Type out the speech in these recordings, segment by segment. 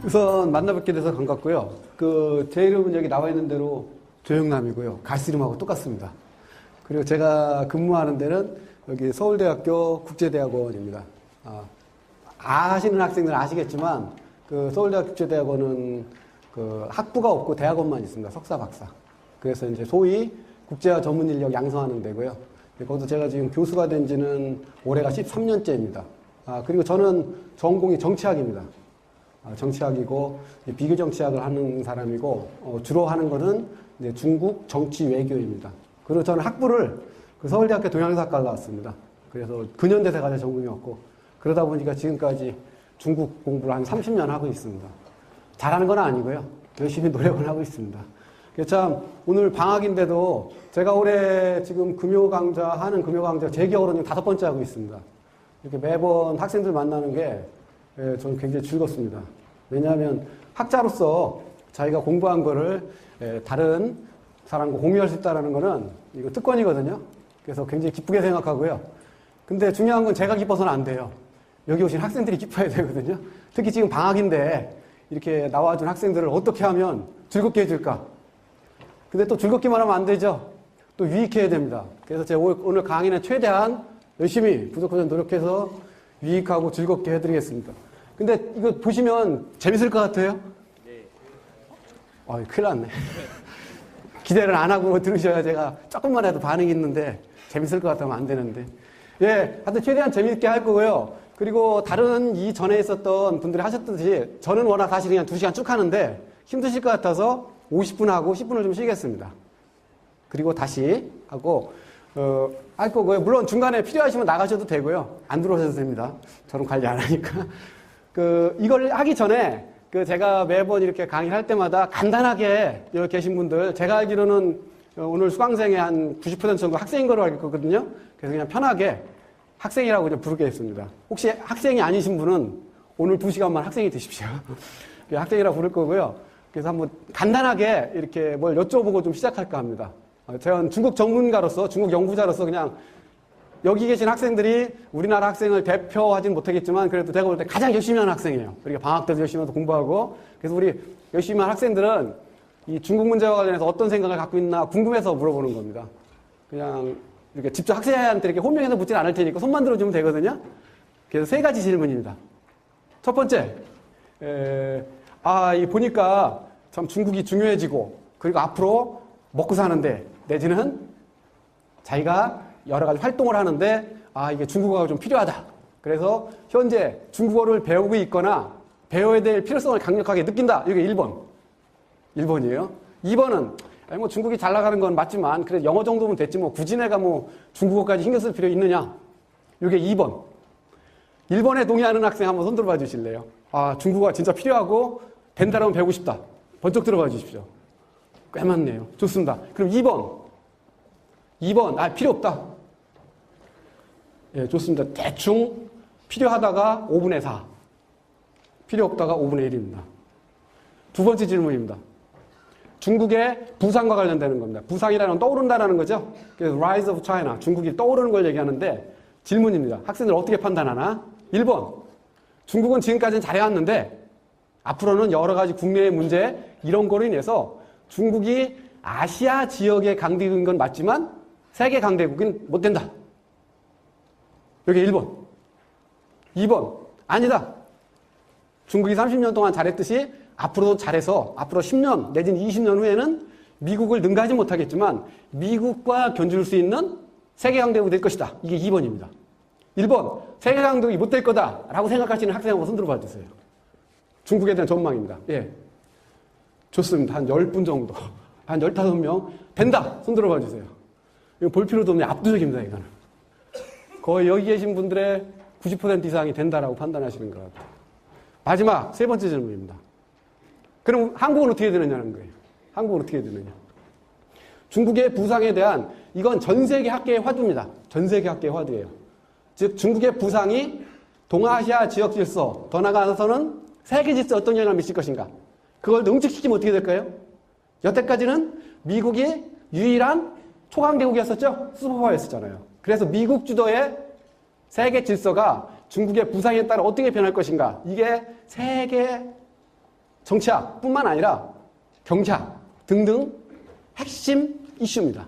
우선 만나뵙게 돼서 반갑고요. 제 이름은 여기 나와 있는 대로 조영남이고요. 가시 이름하고 똑같습니다. 그리고 제가 근무하는 데는 여기 서울대학교 국제대학원입니다. 아시는 학생들은 아시겠지만, 서울대학교 국제대학원은 학부가 없고 대학원만 있습니다. 석사, 박사. 그래서 이제 소위 국제화 전문 인력 양성하는 데고요. 거기서 제가 지금 교수가 된 지는 올해가 13년째입니다. 그리고 저는 전공이 정치학입니다. 정치학이고, 비교 정치학을 하는 사람이고, 주로 하는 거는 이제 중국 정치 외교입니다. 그리고 저는 학부를 서울대학교 동양사학과를 나왔습니다. 그래서 근현대사가 제 전공이었고, 그러다 보니까 지금까지 중국 공부를 한 30년 하고 있습니다. 잘하는 건 아니고요. 열심히 노력을 하고 있습니다. 참, 오늘 방학인데도 제가 올해 지금 하는 금요 강좌 제 기억으로는 5번째 하고 있습니다. 이렇게 매번 학생들 만나는 게 저는 굉장히 즐겁습니다. 왜냐하면 학자로서 자기가 공부한 거를 다른 사람과 공유할 수 있다는 거는 이거 특권이거든요. 그래서 굉장히 기쁘게 생각하고요. 근데 중요한 건 제가 기뻐서는 안 돼요. 여기 오신 학생들이 기뻐야 되거든요. 특히 지금 방학인데 이렇게 나와준 학생들을 어떻게 하면 즐겁게 해줄까? 근데 또 즐겁기만 하면 안 되죠. 또 유익해야 됩니다. 그래서 제가 오늘 강의는 최대한 열심히 부족하면 노력해서 유익하고 즐겁게 해드리겠습니다. 근데 이거 보시면 재밌을 것 같아요? 네. 큰일 났네. 기대를 안 하고 들으셔야 제가 조금만 해도 반응이 있는데 재밌을 것 같으면 안 되는데. 하여튼 최대한 재밌게 할 거고요. 그리고 다른 이전에 있었던 분들이 하셨듯이 저는 워낙 사실 그냥 2시간 쭉 하는데 힘드실 것 같아서 50분 하고 10분을 좀 쉬겠습니다. 그리고 다시 하고 할 거고요. 물론 중간에 필요하시면 나가셔도 되고요. 안 들어오셔도 됩니다. 저는 관리 안 하니까. 이걸 하기 전에 제가 매번 이렇게 강의를 할 때마다 간단하게 여기 계신 분들, 제가 알기로는 오늘 수강생의 한 90% 정도 학생인 거로 알고 있거든요. 그래서 그냥 편하게 학생이라고 그냥 부르겠습니다. 혹시 학생이 아니신 분은 오늘 2시간만 학생이 되십시오. 학생이라고 부를 거고요. 그래서 한번 간단하게 이렇게 뭘 여쭤보고 좀 시작할까 합니다. 제가 중국 전문가로서, 중국 연구자로서 그냥 여기 계신 학생들이 우리나라 학생을 대표하진 못하겠지만 그래도 제가 볼 때 가장 열심히 하는 학생이에요. 우리가 방학 때도 열심히 해서 공부하고. 그래서 우리 열심히 하는 학생들은 이 중국 문제와 관련해서 어떤 생각을 갖고 있나 궁금해서 물어보는 겁니다. 그냥 이렇게 직접 학생한테 이렇게 호명해서 묻지는 않을 테니까 손만 들어주면 되거든요. 그래서 3가지 질문입니다. 첫 번째, 보니까 참 중국이 중요해지고 그리고 앞으로 먹고 사는데 내지는 자기가 여러 가지 활동을 하는데 이게 중국어가 좀 필요하다. 그래서 현재 중국어를 배우고 있거나 배워야 될 필요성을 강력하게 느낀다. 이게 1번이에요. 2번은 중국이 잘 나가는 건 맞지만 그래도 영어 정도면 됐지 굳이 내가 중국어까지 신경 쓸 필요 있느냐. 이게 2번. 1번에 동의하는 학생 한번 손 들어봐 주실래요? 중국어가 진짜 필요하고 된다라면 배우고 싶다. 번쩍 들어봐 주십시오. 꽤 많네요. 좋습니다. 그럼 2번, 필요 없다. 좋습니다. 대충 필요하다가 5분의 4. 필요 없다가 5분의 1입니다. 두 번째 질문입니다. 중국의 부상과 관련되는 겁니다. 부상이라는 건 떠오른다는 거죠. 그래서 Rise of China, 중국이 떠오르는 걸 얘기하는데 질문입니다. 학생들 어떻게 판단하나? 1번, 중국은 지금까지는 잘해왔는데 앞으로는 여러 가지 국내의 문제 이런 거로 인해서 중국이 아시아 지역의 강대국인 건 맞지만 세계 강대국은 못 된다. 여기 1번. 2번. 아니다. 중국이 30년 동안 잘했듯이 앞으로도 잘해서 앞으로 10년 내지는 20년 후에는 미국을 능가하지 못하겠지만 미국과 견줄 수 있는 세계 강대국이 될 것이다. 이게 2번입니다. 1번. 세계 강대국이 못 될 거다라고 생각하시는 학생 한번 손 들어봐 주세요. 중국에 대한 전망입니다. 좋습니다. 한 10분 정도. 한 15명. 된다. 손 들어봐 주세요. 이거 볼 필요도 없네. 압도적입니다. 이거는. 거의 여기 계신 분들의 90% 이상이 된다라고 판단하시는 것 같아요. 마지막 3번째 질문입니다. 그럼 한국은 어떻게 되느냐는 거예요. 한국은 어떻게 되느냐. 중국의 부상에 대한 이건 전 세계 학계의 화두입니다. 전 세계 학계의 화두예요. 즉 중국의 부상이 동아시아 지역 질서, 더 나아가서는 세계 질서에 어떤 영향을 미칠 것인가. 그걸 응축시키면 어떻게 될까요? 여태까지는 미국이 유일한 초강대국이었었죠? 슈퍼파워였었잖아요. 그래서 미국 주도의 세계 질서가 중국의 부상에 따라 어떻게 변할 것인가. 이게 세계 정치학뿐만 아니라 경제학 등등 핵심 이슈입니다.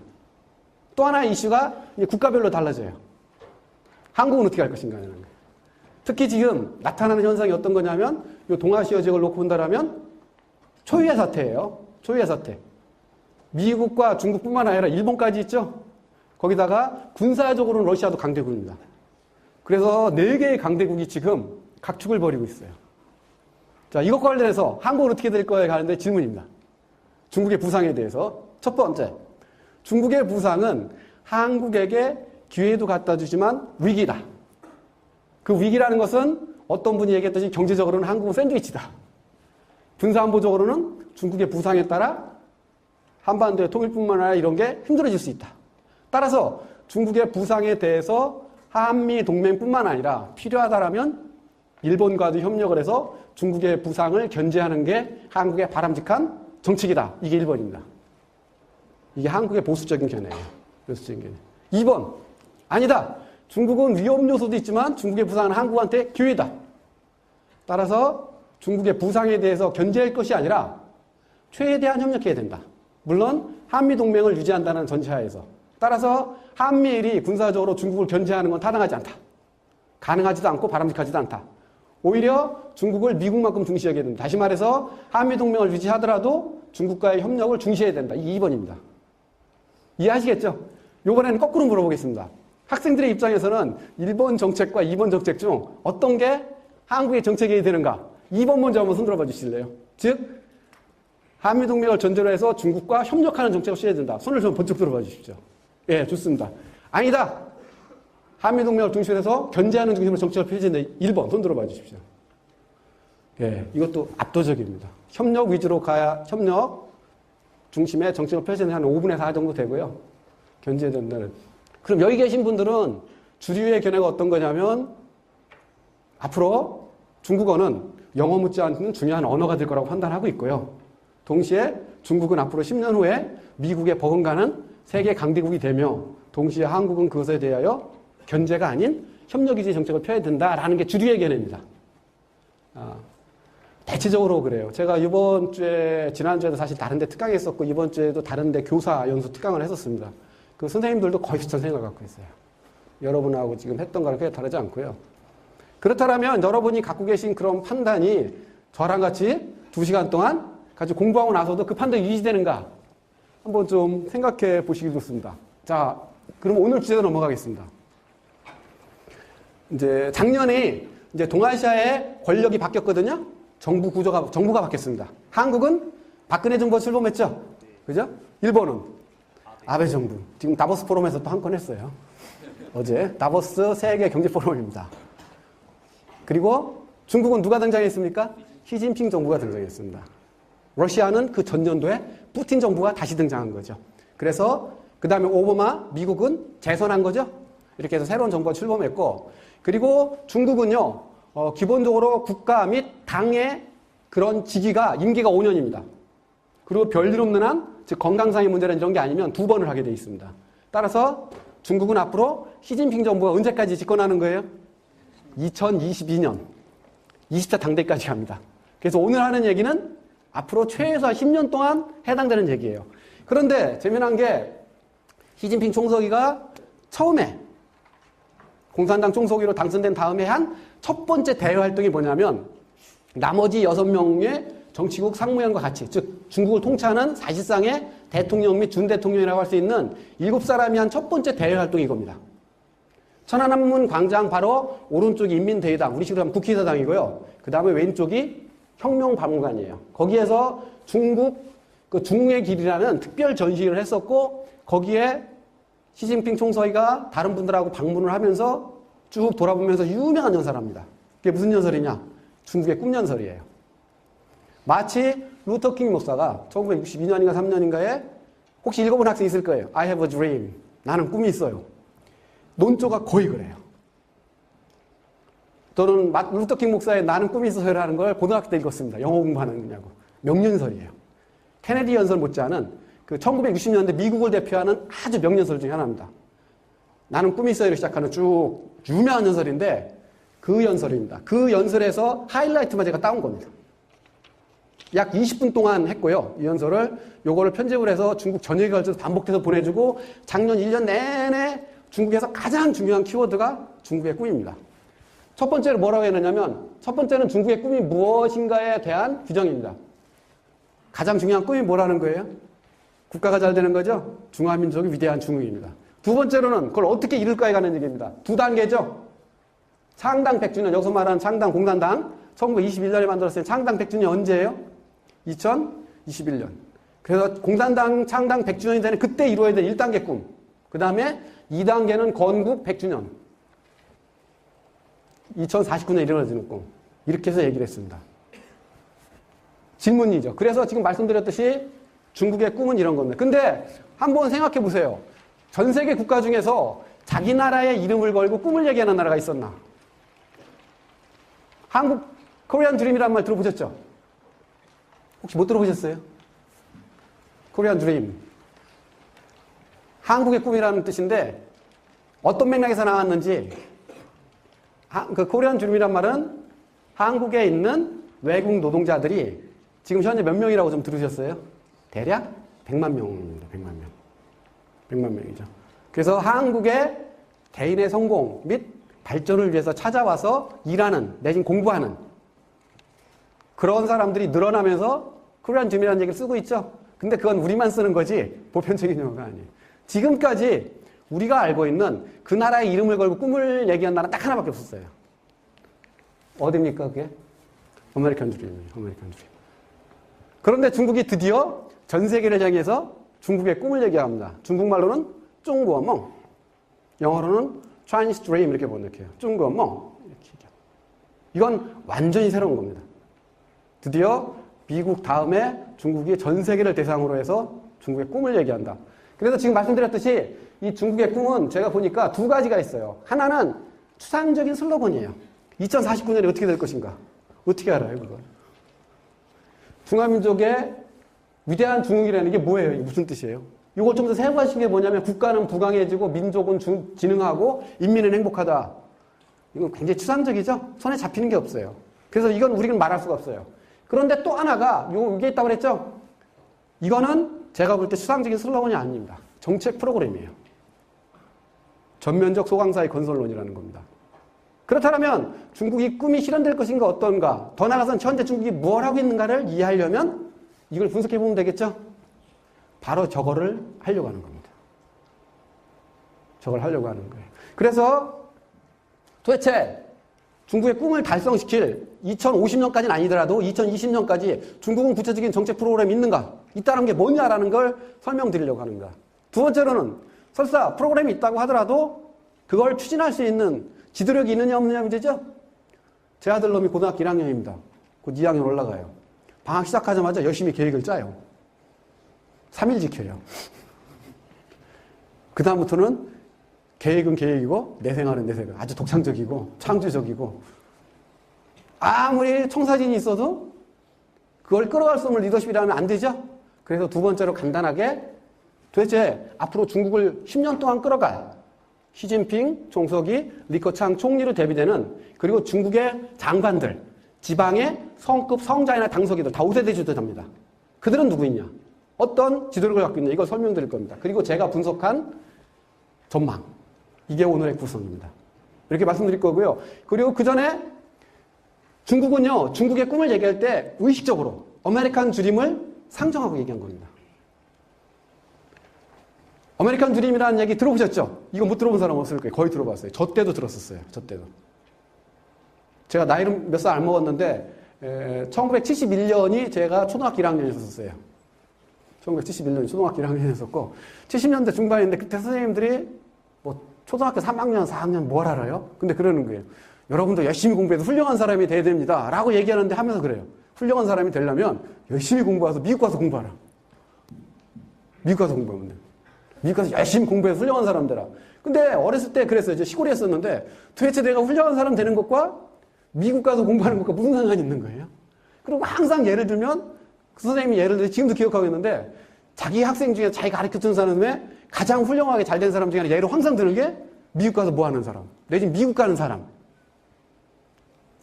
또 하나의 이슈가 국가별로 달라져요. 한국은 어떻게 할 것인가 하는 거예요. 특히 지금 나타나는 현상이 어떤 거냐면 이 동아시아 지역을 놓고 본다면 초유의 사태예요. 초유의 사태. 미국과 중국뿐만 아니라 일본까지 있죠. 거기다가 군사적으로는 러시아도 강대국입니다. 그래서 4개의 강대국이 지금 각축을 벌이고 있어요. 자, 이것과 관련해서 한국은 어떻게 될 거에 가는데 질문입니다. 중국의 부상에 대해서. 첫 번째, 중국의 부상은 한국에게 기회도 갖다 주지만 위기다. 그 위기라는 것은 어떤 분이 얘기했듯이 경제적으로는 한국은 샌드위치다. 군사안보적으로는 중국의 부상에 따라 한반도의 통일뿐만 아니라 이런 게 힘들어질 수 있다. 따라서 중국의 부상에 대해서 한미 동맹뿐만 아니라 필요하다라면 일본과도 협력을 해서 중국의 부상을 견제하는 게 한국의 바람직한 정책이다. 이게 1번입니다. 이게 한국의 보수적인 견해예요. 보수적인 견해. 2번, 아니다. 중국은 위험 요소도 있지만 중국의 부상은 한국한테 기회다. 따라서 중국의 부상에 대해서 견제할 것이 아니라 최대한 협력해야 된다. 물론 한미동맹을 유지한다는 전제하에서. 따라서 한미일이 군사적으로 중국을 견제하는 건 타당하지 않다. 가능하지도 않고 바람직하지도 않다. 오히려 중국을 미국만큼 중시하게 된다. 다시 말해서 한미동맹을 유지하더라도 중국과의 협력을 중시해야 된다. 이게 2번입니다. 이해하시겠죠? 이번에는 거꾸로 물어보겠습니다. 학생들의 입장에서는 1번 정책과 2번 정책 중 어떤 게 한국의 정책이 되는가? 2번 먼저 한번 손들어봐 주실래요? 즉 한미동맹을 전제로 해서 중국과 협력하는 정책을 취해야 된다. 손을 좀 번쩍 들어봐 주십시오. 예, 좋습니다. 아니다. 한미동맹을 중심으로 견제하는 중심으로 정책을 펼쳐야 된다. 1번 손 들어봐 주십시오. 예, 이것도 압도적입니다. 협력 위주로 가야 협력 중심의 정책을 펼쳐야 한 5분의 4 정도 되고요. 견제해야 된다는. 그럼 여기 계신 분들은 주류의 견해가 어떤 거냐면 앞으로 중국어는 영어 못지않는 중요한 언어가 될 거라고 판단하고 있고요. 동시에 중국은 앞으로 10년 후에 미국에 버금가는 세계 강대국이 되며 동시에 한국은 그것에 대하여 견제가 아닌 협력 위주의 정책을 펴야 된다라는 게 주류의 견해입니다. 대체적으로 그래요. 제가 이번 주에 지난주에도 사실 다른 데 특강했었고 이번 주에도 다른 데 교사 연수 특강을 했었습니다. 그 선생님들도 거의 비슷한 생각을 갖고 있어요. 여러분하고 지금 했던 거랑 크게 다르지 않고요. 그렇다면 여러분이 갖고 계신 그런 판단이 저랑 같이 2시간 동안 같이 공부하고 나서도 그 판단이 유지되는가 한번 좀 생각해 보시기 좋습니다. 자, 그럼 오늘 주제로 넘어가겠습니다. 이제 작년에 이제 동아시아의 권력이 바뀌었거든요. 정부가 바뀌었습니다. 한국은 박근혜 정부가 출범했죠. 그죠? 일본은 아베 정부. 지금 다보스 포럼에서 또 한 건 했어요. 어제 다보스 세계 경제 포럼입니다. 그리고 중국은 누가 등장했습니까? 시진핑 정부가 등장했습니다. 러시아는 그 전년도에 푸틴 정부가 다시 등장한 거죠. 그래서 그 다음에 오바마 미국은 재선한 거죠. 이렇게 해서 새로운 정부가 출범했고, 그리고 중국은요 기본적으로 국가 및 당의 그런 임기가 5년입니다. 그리고 별일 없는 한, 즉 건강상의 문제는 이런 게 아니면 2번을 하게 돼 있습니다. 따라서 중국은 앞으로 시진핑 정부가 언제까지 집권하는 거예요? 2022년 20차 당대까지 갑니다. 그래서 오늘 하는 얘기는 앞으로 최소한 10년 동안 해당되는 얘기예요. 그런데 재미난 게 시진핑 총서기가 처음에 공산당 총서기로 당선된 다음에 한 첫 번째 대외 활동이 뭐냐면 나머지 6명의 정치국 상무위원과 같이, 즉 중국을 통치하는 사실상의 대통령 및 준대통령이라고 할 수 있는 7사람이 한 첫 번째 대외 활동이 이겁니다. 천안함문 광장 바로 오른쪽이 인민대의당, 우리식으로 하면 국회의사당이고요. 그 다음에 왼쪽이 혁명박물관이에요. 거기에서 중국 그 중의 길이라는 특별 전시를 했었고, 거기에 시진핑 총서기가 다른 분들하고 방문을 하면서 쭉 돌아보면서 유명한 연설을 합니다. 그게 무슨 연설이냐? 중국의 꿈연설이에요. 마치 루터킹 목사가 1962년인가 3년인가에 혹시 읽어본 학생 있을 거예요. I have a dream. 나는 꿈이 있어요. 논조가 거의 그래요. 저는 루터킹 목사의 나는 꿈이 있어요라는 걸 고등학교 때 읽었습니다. 영어 공부하는 거냐고. 명연설이에요. 케네디 연설 못지않은 그 1960년대 미국을 대표하는 아주 명연설 중에 하나입니다. 나는 꿈이 있어요로 시작하는 쭉 유명한 연설인데 그 연설입니다. 그 연설에서 하이라이트만 제가 따온 겁니다. 약 20분 동안 했고요. 이 연설을 요거를 편집을 해서 중국 전역에 걸쳐서 반복해서 보내주고 작년 1년 내내 중국에서 가장 중요한 키워드가 중국의 꿈입니다. 첫 번째로 뭐라고 했느냐면 첫 번째는 중국의 꿈이 무엇인가에 대한 규정입니다. 가장 중요한 꿈이 뭐라는 거예요? 국가가 잘 되는 거죠? 중화민족이 위대한 중국입니다. 두 번째로는 그걸 어떻게 이룰까에 관한 얘기입니다. 두 단계죠. 창당 100주년, 여기서 말하는 창당 공산당 1921년에 만들었어요. 창당 100주년이 언제예요? 2021년. 그래서 공산당 창당 100주년이 되는 그때 이루어야 될 1단계 꿈. 그 다음에 2단계는 건국 100주년. 2049년에 이루어지는 꿈. 이렇게 해서 얘기를 했습니다. 질문이죠. 그래서 지금 말씀드렸듯이 중국의 꿈은 이런 겁니다. 근데 한번 생각해 보세요. 전 세계 국가 중에서 자기 나라의 이름을 걸고 꿈을 얘기하는 나라가 있었나? 한국 코리안 드림이라는 말 들어보셨죠? 혹시 못 들어보셨어요? 코리안 드림. 한국의 꿈이라는 뜻인데 어떤 맥락에서 나왔는지 그 코리안 드림이란 말은 한국에 있는 외국 노동자들이 지금 현재 몇 명이라고 좀 들으셨어요? 대략 100만 명입니다. 100만 명. 100만 명이죠. 그래서 한국의 개인의 성공 및 발전을 위해서 찾아와서 일하는 내지는 공부하는 그런 사람들이 늘어나면서 코리안 드림이라는 얘기를 쓰고 있죠. 근데 그건 우리만 쓰는 거지 보편적인 용어가 아니에요. 지금까지 우리가 알고 있는 그 나라의 이름을 걸고 꿈을 얘기한 나라는 딱 하나밖에 없었어요. 어디입니까 그게? 아메리칸 드림이에요. 아메리칸 드림. 그런데 중국이 드디어 전 세계를 향해서 중국의 꿈을 얘기합니다. 중국말로는 중국梦, 영어로는 Chinese Dream 이렇게 번역해요. 중국梦이렇게 얘기해요. 이건 완전히 새로운 겁니다. 드디어 미국 다음에 중국이 전 세계를 대상으로 해서 중국의 꿈을 얘기한다. 그래서 지금 말씀드렸듯이 이 중국의 꿈은 제가 보니까 두 가지가 있어요. 하나는 추상적인 슬로건이에요. 2049년에 어떻게 될 것인가? 어떻게 알아요, 그걸? 중화민족의 위대한 중국이라는 게 뭐예요? 이게 무슨 뜻이에요? 이걸 좀 더 세부화시킨 게 뭐냐면 국가는 부강해지고 민족은 지능하고 인민은 행복하다. 이건 굉장히 추상적이죠? 손에 잡히는 게 없어요. 그래서 이건 우리는 말할 수가 없어요. 그런데 또 하나가 이게 있다고 그랬죠? 이거는 제가 볼 때 추상적인 슬로건이 아닙니다. 정책 프로그램이에요. 전면적 소강사의 건설론이라는 겁니다. 그렇다면 중국이 꿈이 실현될 것인가 어떤가, 더 나아가서는 현재 중국이 뭘 하고 있는가를 이해하려면 이걸 분석해 보면 되겠죠? 바로 저거를 하려고 하는 겁니다. 저걸 하려고 하는 거예요. 그래서 도대체 중국의 꿈을 달성시킬 2050년까지는 아니더라도 2020년까지 중국은 구체적인 정책 프로그램이 있는가? 있다는 게 뭐냐라는 걸 설명드리려고 합니다. 두 번째로는 설사 프로그램이 있다고 하더라도 그걸 추진할 수 있는 지도력이 있느냐 없느냐 문제죠? 제 아들 놈이 고등학교 1학년입니다. 곧 2학년 올라가요. 방학 시작하자마자 열심히 계획을 짜요. 3일 지켜요. 그 다음부터는 계획은 계획이고 내 생활은 내 생활. 아주 독창적이고 창조적이고 아무리 청사진이 있어도 그걸 끌어갈 수 없는 리더십이라면 안 되죠? 그래서 두 번째로 간단하게 도대체 앞으로 중국을 10년 동안 끌어갈 시진핑 총석이 리커창 총리로 데뷔되는 그리고 중국의 장관들, 지방의 성급 성자이나 당서기들 다 5세대 주도자입니다. 그들은 누구있냐? 어떤 지도력을 갖고 있냐? 이걸 설명드릴 겁니다. 그리고 제가 분석한 전망. 이게 오늘의 구성입니다. 이렇게 말씀드릴 거고요. 그리고 그 전에 중국은요, 중국의 꿈을 얘기할 때 의식적으로 아메리칸 드림을 상정하고 얘기한 겁니다. 아메리칸 드림이라는 얘기 들어보셨죠? 이거 못 들어본 사람 없을 거예요. 거의 들어봤어요. 저 때도 들었었어요. 저 때도. 제가 나이는 몇 살 안 먹었는데 1971년이 제가 초등학교 1학년이었어요. 1971년이 초등학교 1학년이었었고 70년대 중반인데 그때 선생님들이 뭐 초등학교 3학년, 4학년 뭘 알아요? 근데 그러는 거예요. 여러분도 열심히 공부해서 훌륭한 사람이 돼야 됩니다. 라고 얘기하는데 하면서 그래요. 훌륭한 사람이 되려면 열심히 공부해서 미국 가서 공부하라. 미국 가서 공부하면 돼. 미국 가서 열심히 공부해서 훌륭한 사람 되라. 근데 어렸을 때 그랬어요. 이제 시골에 있었는데 도대체 내가 훌륭한 사람 되는 것과 미국 가서 공부하는 것과 무슨 상관이 있는 거예요? 그리고 항상 예를 들면 그 선생님이 예를 들어 지금도 기억하고 있는데 자기 학생 중에 자기 가르쳐준 사람 중에 가장 훌륭하게 잘 된 사람 중에 예로 항상 드는 게 미국 가서 뭐 하는 사람. 내지는 미국 가는 사람.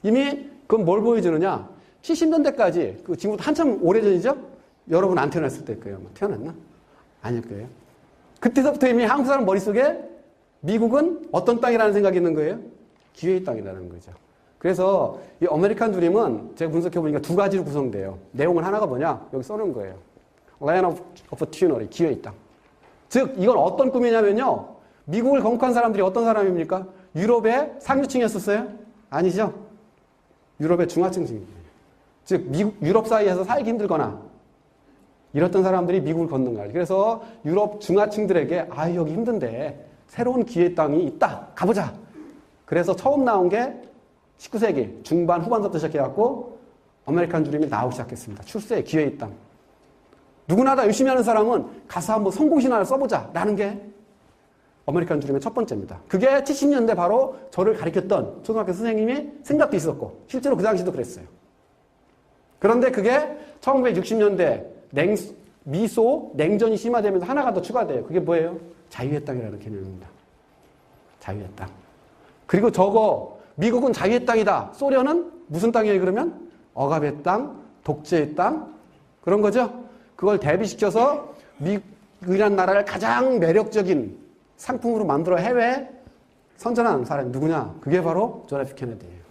이미 그건 뭘 보여주느냐? 70년대까지, 그 지금부터 한참 오래전이죠? 여러분 안 태어났을 때일 거예요. 태어났나? 아닐 거예요. 그때서부터 이미 한국 사람 머릿속에 미국은 어떤 땅이라는 생각이 있는 거예요? 기회의 땅이라는 거죠. 그래서 이 아메리칸 드림은 제가 분석해보니까 두 가지로 구성돼요. 내용은 하나가 뭐냐? 여기 써놓은 거예요. Land of Opportunity, 기회의 땅. 즉, 이건 어떤 꿈이냐면요. 미국을 건국한 사람들이 어떤 사람입니까? 유럽의 상류층이었었어요? 아니죠? 유럽의 중하층이에요. 즉, 유럽 사이에서 살기 힘들거나 이랬던 사람들이 미국을 걷는 거예요. 그래서 유럽 중하층들에게 아, 여기 힘든데 새로운 기회의 땅이 있다. 가보자. 그래서 처음 나온 게 19세기 중반 후반부터 시작해갖고 아메리칸 드림이 나오기 시작했습니다. 출세의 기회의 땅. 누구나 다 열심히 하는 사람은 가서 한번 성공신화를 써보자 라는 게 아메리칸 드림의 첫 번째입니다. 그게 70년대 바로 저를 가르쳤던 초등학교 선생님이 생각도 있었고 실제로 그 당시도 그랬어요. 그런데 그게 1960년대 미소 냉전이 심화되면서 하나가 더 추가돼요. 그게 뭐예요? 자유의 땅이라는 개념입니다. 자유의 땅. 그리고 저거 미국은 자유의 땅이다. 소련은 무슨 땅이에요 그러면? 억압의 땅, 독재의 땅 그런 거죠. 그걸 대비시켜서 미국이라는 나라를 가장 매력적인 상품으로 만들어 해외에 선전한 사람이 누구냐? 그게 바로 존 F 케네디예요.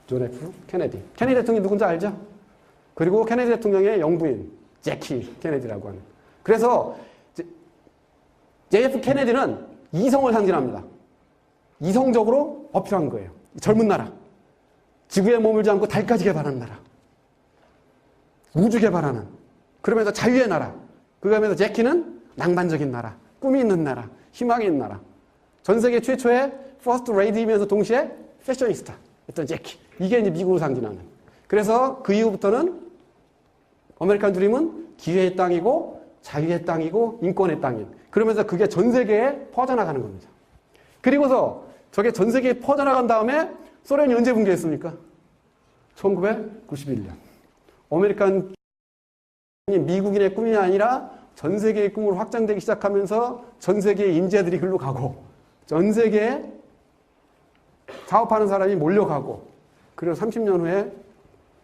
존 F 케네디. 케네디 대통령이 누군지 알죠? 그리고 케네디 대통령의 영부인 제키 케네디라고 하는. 그래서 JF 케네디는 이성을 상징합니다. 이성적으로 어필한 거예요. 젊은 나라. 지구에 머물지 않고 달까지 개발하는 나라. 우주 개발하는. 그러면서 자유의 나라. 그러면서 제키는 낭만적인 나라. 꿈이 있는 나라. 희망이 있는 나라. 전 세계 최초의 퍼스트 레이디이면서 동시에 패셔니스타 였던 제키. 이게 이제 미국을 상징하는. 그래서 그 이후부터는 아메리칸 드림은 기회의 땅이고 자유의 땅이고 인권의 땅인. 그러면서 그게 전 세계에 퍼져나가는 겁니다. 그리고서 저게 전 세계에 퍼져나간 다음에 소련이 언제 붕괴했습니까? 1991년. 아메리칸 미국인의 꿈이 아니라 전 세계의 꿈으로 확장되기 시작하면서 전 세계의 인재들이 글로 가고 전 세계에 사업하는 사람이 몰려가고 그리고 30년 후에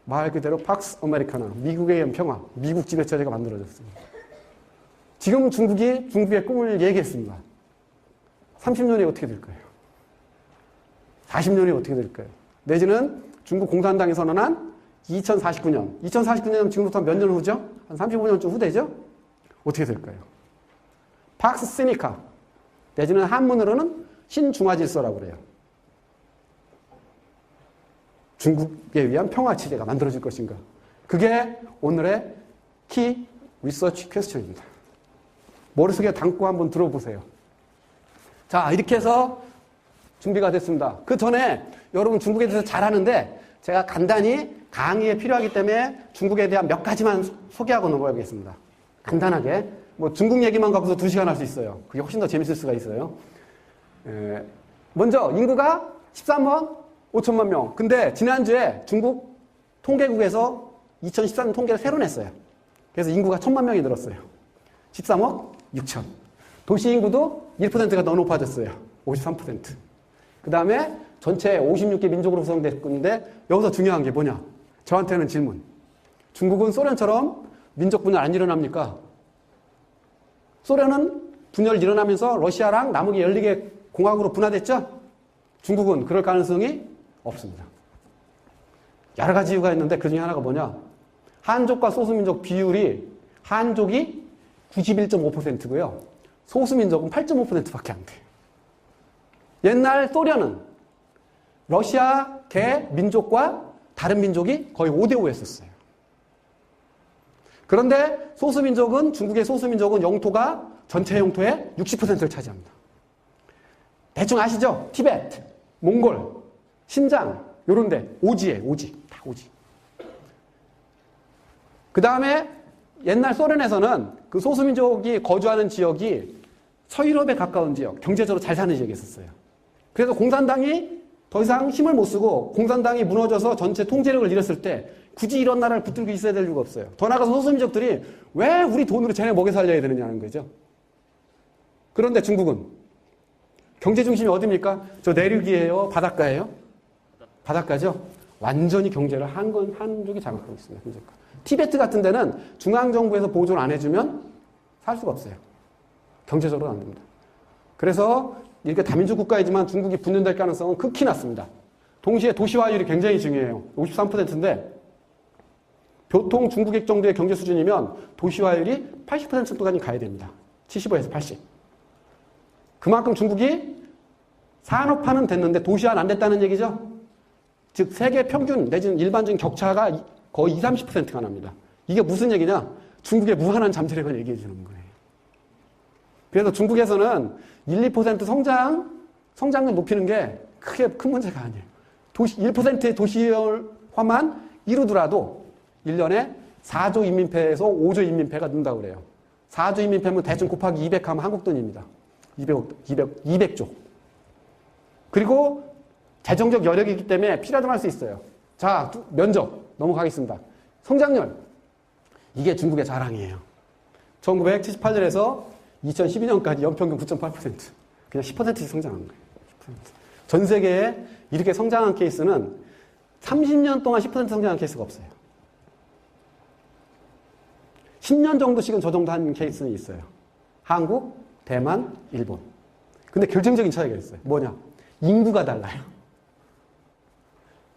말 그대로 팍스 아메리카나 미국의 평화, 미국 지배체제가 만들어졌습니다. 지금 중국의 꿈을 얘기했습니다. 30년이 어떻게 될까요? 40년이 어떻게 될까요? 내지는 중국 공산당이 선언한 2049년. 2049년이면 지금부터 몇 년 후죠? 한 35년쯤 후되죠? 어떻게 될까요? 팍스 시니카. 내지는 한문으로는 신중화질서라고 그래요. 중국에 의한 평화체제가 만들어질 것인가? 그게 오늘의 키 리서치 퀘스천입니다. 머릿속에 담고 한번 들어보세요. 자, 이렇게 해서 준비가 됐습니다. 그 전에 여러분 중국에 대해서 잘 아는데 제가 간단히 강의에 필요하기 때문에 중국에 대한 몇 가지만 소개하고 넘어가겠습니다. 간단하게. 뭐 중국 얘기만 갖고서 2시간 할 수 있어요. 그게 훨씬 더 재밌을 수가 있어요. 먼저 인구가 13억 5천만 명. 근데 지난주에 중국 통계국에서 2013년 통계를 새로 냈어요. 그래서 인구가 1,000만 명이 늘었어요. 13억 6천. 도시 인구도 1%가 더 높아졌어요. 53%. 그 다음에 전체 56개 민족으로 구성됐는데 여기서 중요한 게 뭐냐? 저한테는 질문. 중국은 소련처럼 민족 분열 안 일어납니까? 소련은 분열 일어나면서 러시아랑 남욱이 12개 공화국으로 분화됐죠? 중국은 그럴 가능성이 없습니다. 여러 가지 이유가 있는데 그 중에 하나가 뭐냐? 한족과 소수민족 비율이 한족이 91.5%고요. 소수민족은 8.5%밖에 안 돼요. 옛날 소련은 러시아계 민족과 다른 민족이 거의 5대5였었어요. 그런데 소수민족은 중국의 소수민족은 영토가 전체 영토의 60%를 차지합니다. 대충 아시죠? 티베트, 몽골, 신장 요런 데 오지예요. 오지. 다 오지. 그 다음에 옛날 소련에서는 그 소수민족이 거주하는 지역이 서유럽에 가까운 지역, 경제적으로 잘 사는 지역에 있었어요. 그래서 공산당이 더 이상 힘을 못 쓰고 공산당이 무너져서 전체 통제력을 잃었을 때 굳이 이런 나라를 붙들고 있어야 될 이유가 없어요. 더 나아가서 소수민족들이 왜 우리 돈으로 쟤네 먹여 살려야 되느냐는 거죠. 그런데 중국은 경제 중심이 어디입니까? 저 내륙이에요? 바닷가예요? 바닷가죠? 완전히 경제를 한족이 장악하고 있습니다. 현재까지. 티베트 같은 데는 중앙정부에서 보조를 안 해주면 살 수가 없어요. 경제적으로 안 됩니다. 그래서 이렇게 다민족 국가이지만 중국이 분열될 가능성은 극히 낮습니다. 동시에 도시화율이 굉장히 중요해요. 53%인데 보통 중국의 정도의 경제 수준이면 도시화율이 80% 정도까지 가야 됩니다. 75에서 80. 그만큼 중국이 산업화는 됐는데 도시화는 안 됐다는 얘기죠. 즉 세계 평균 내지는 일반적인 격차가 거의 20, 30%가 납니다. 이게 무슨 얘기냐? 중국의 무한한 잠재력을 얘기해 주는 거예요. 그래서 중국에서는 1, 2% 성장을 높이는 게 크게 큰 문제가 아니에요. 1%의 도시화만 이루더라도 1년에 4조 인민폐에서 5조 인민폐가 는다고 그래요. 4조 인민폐면 대충 곱하기 200 하면 한국 돈입니다. 200조. 그리고 재정적 여력이 있기 때문에 필요하다고 할 수 있어요. 자, 면적 넘어가겠습니다. 성장률. 이게 중국의 자랑이에요. 1978년에서 2012년까지 연평균 9.8%. 그냥 10%씩 성장한 거예요. 10%. 전 세계에 이렇게 성장한 케이스는 30년 동안 10% 성장한 케이스가 없어요. 10년 정도씩은 저 정도 한 케이스는 있어요. 한국, 대만, 일본. 근데 결정적인 차이가 있어요. 뭐냐? 인구가 달라요.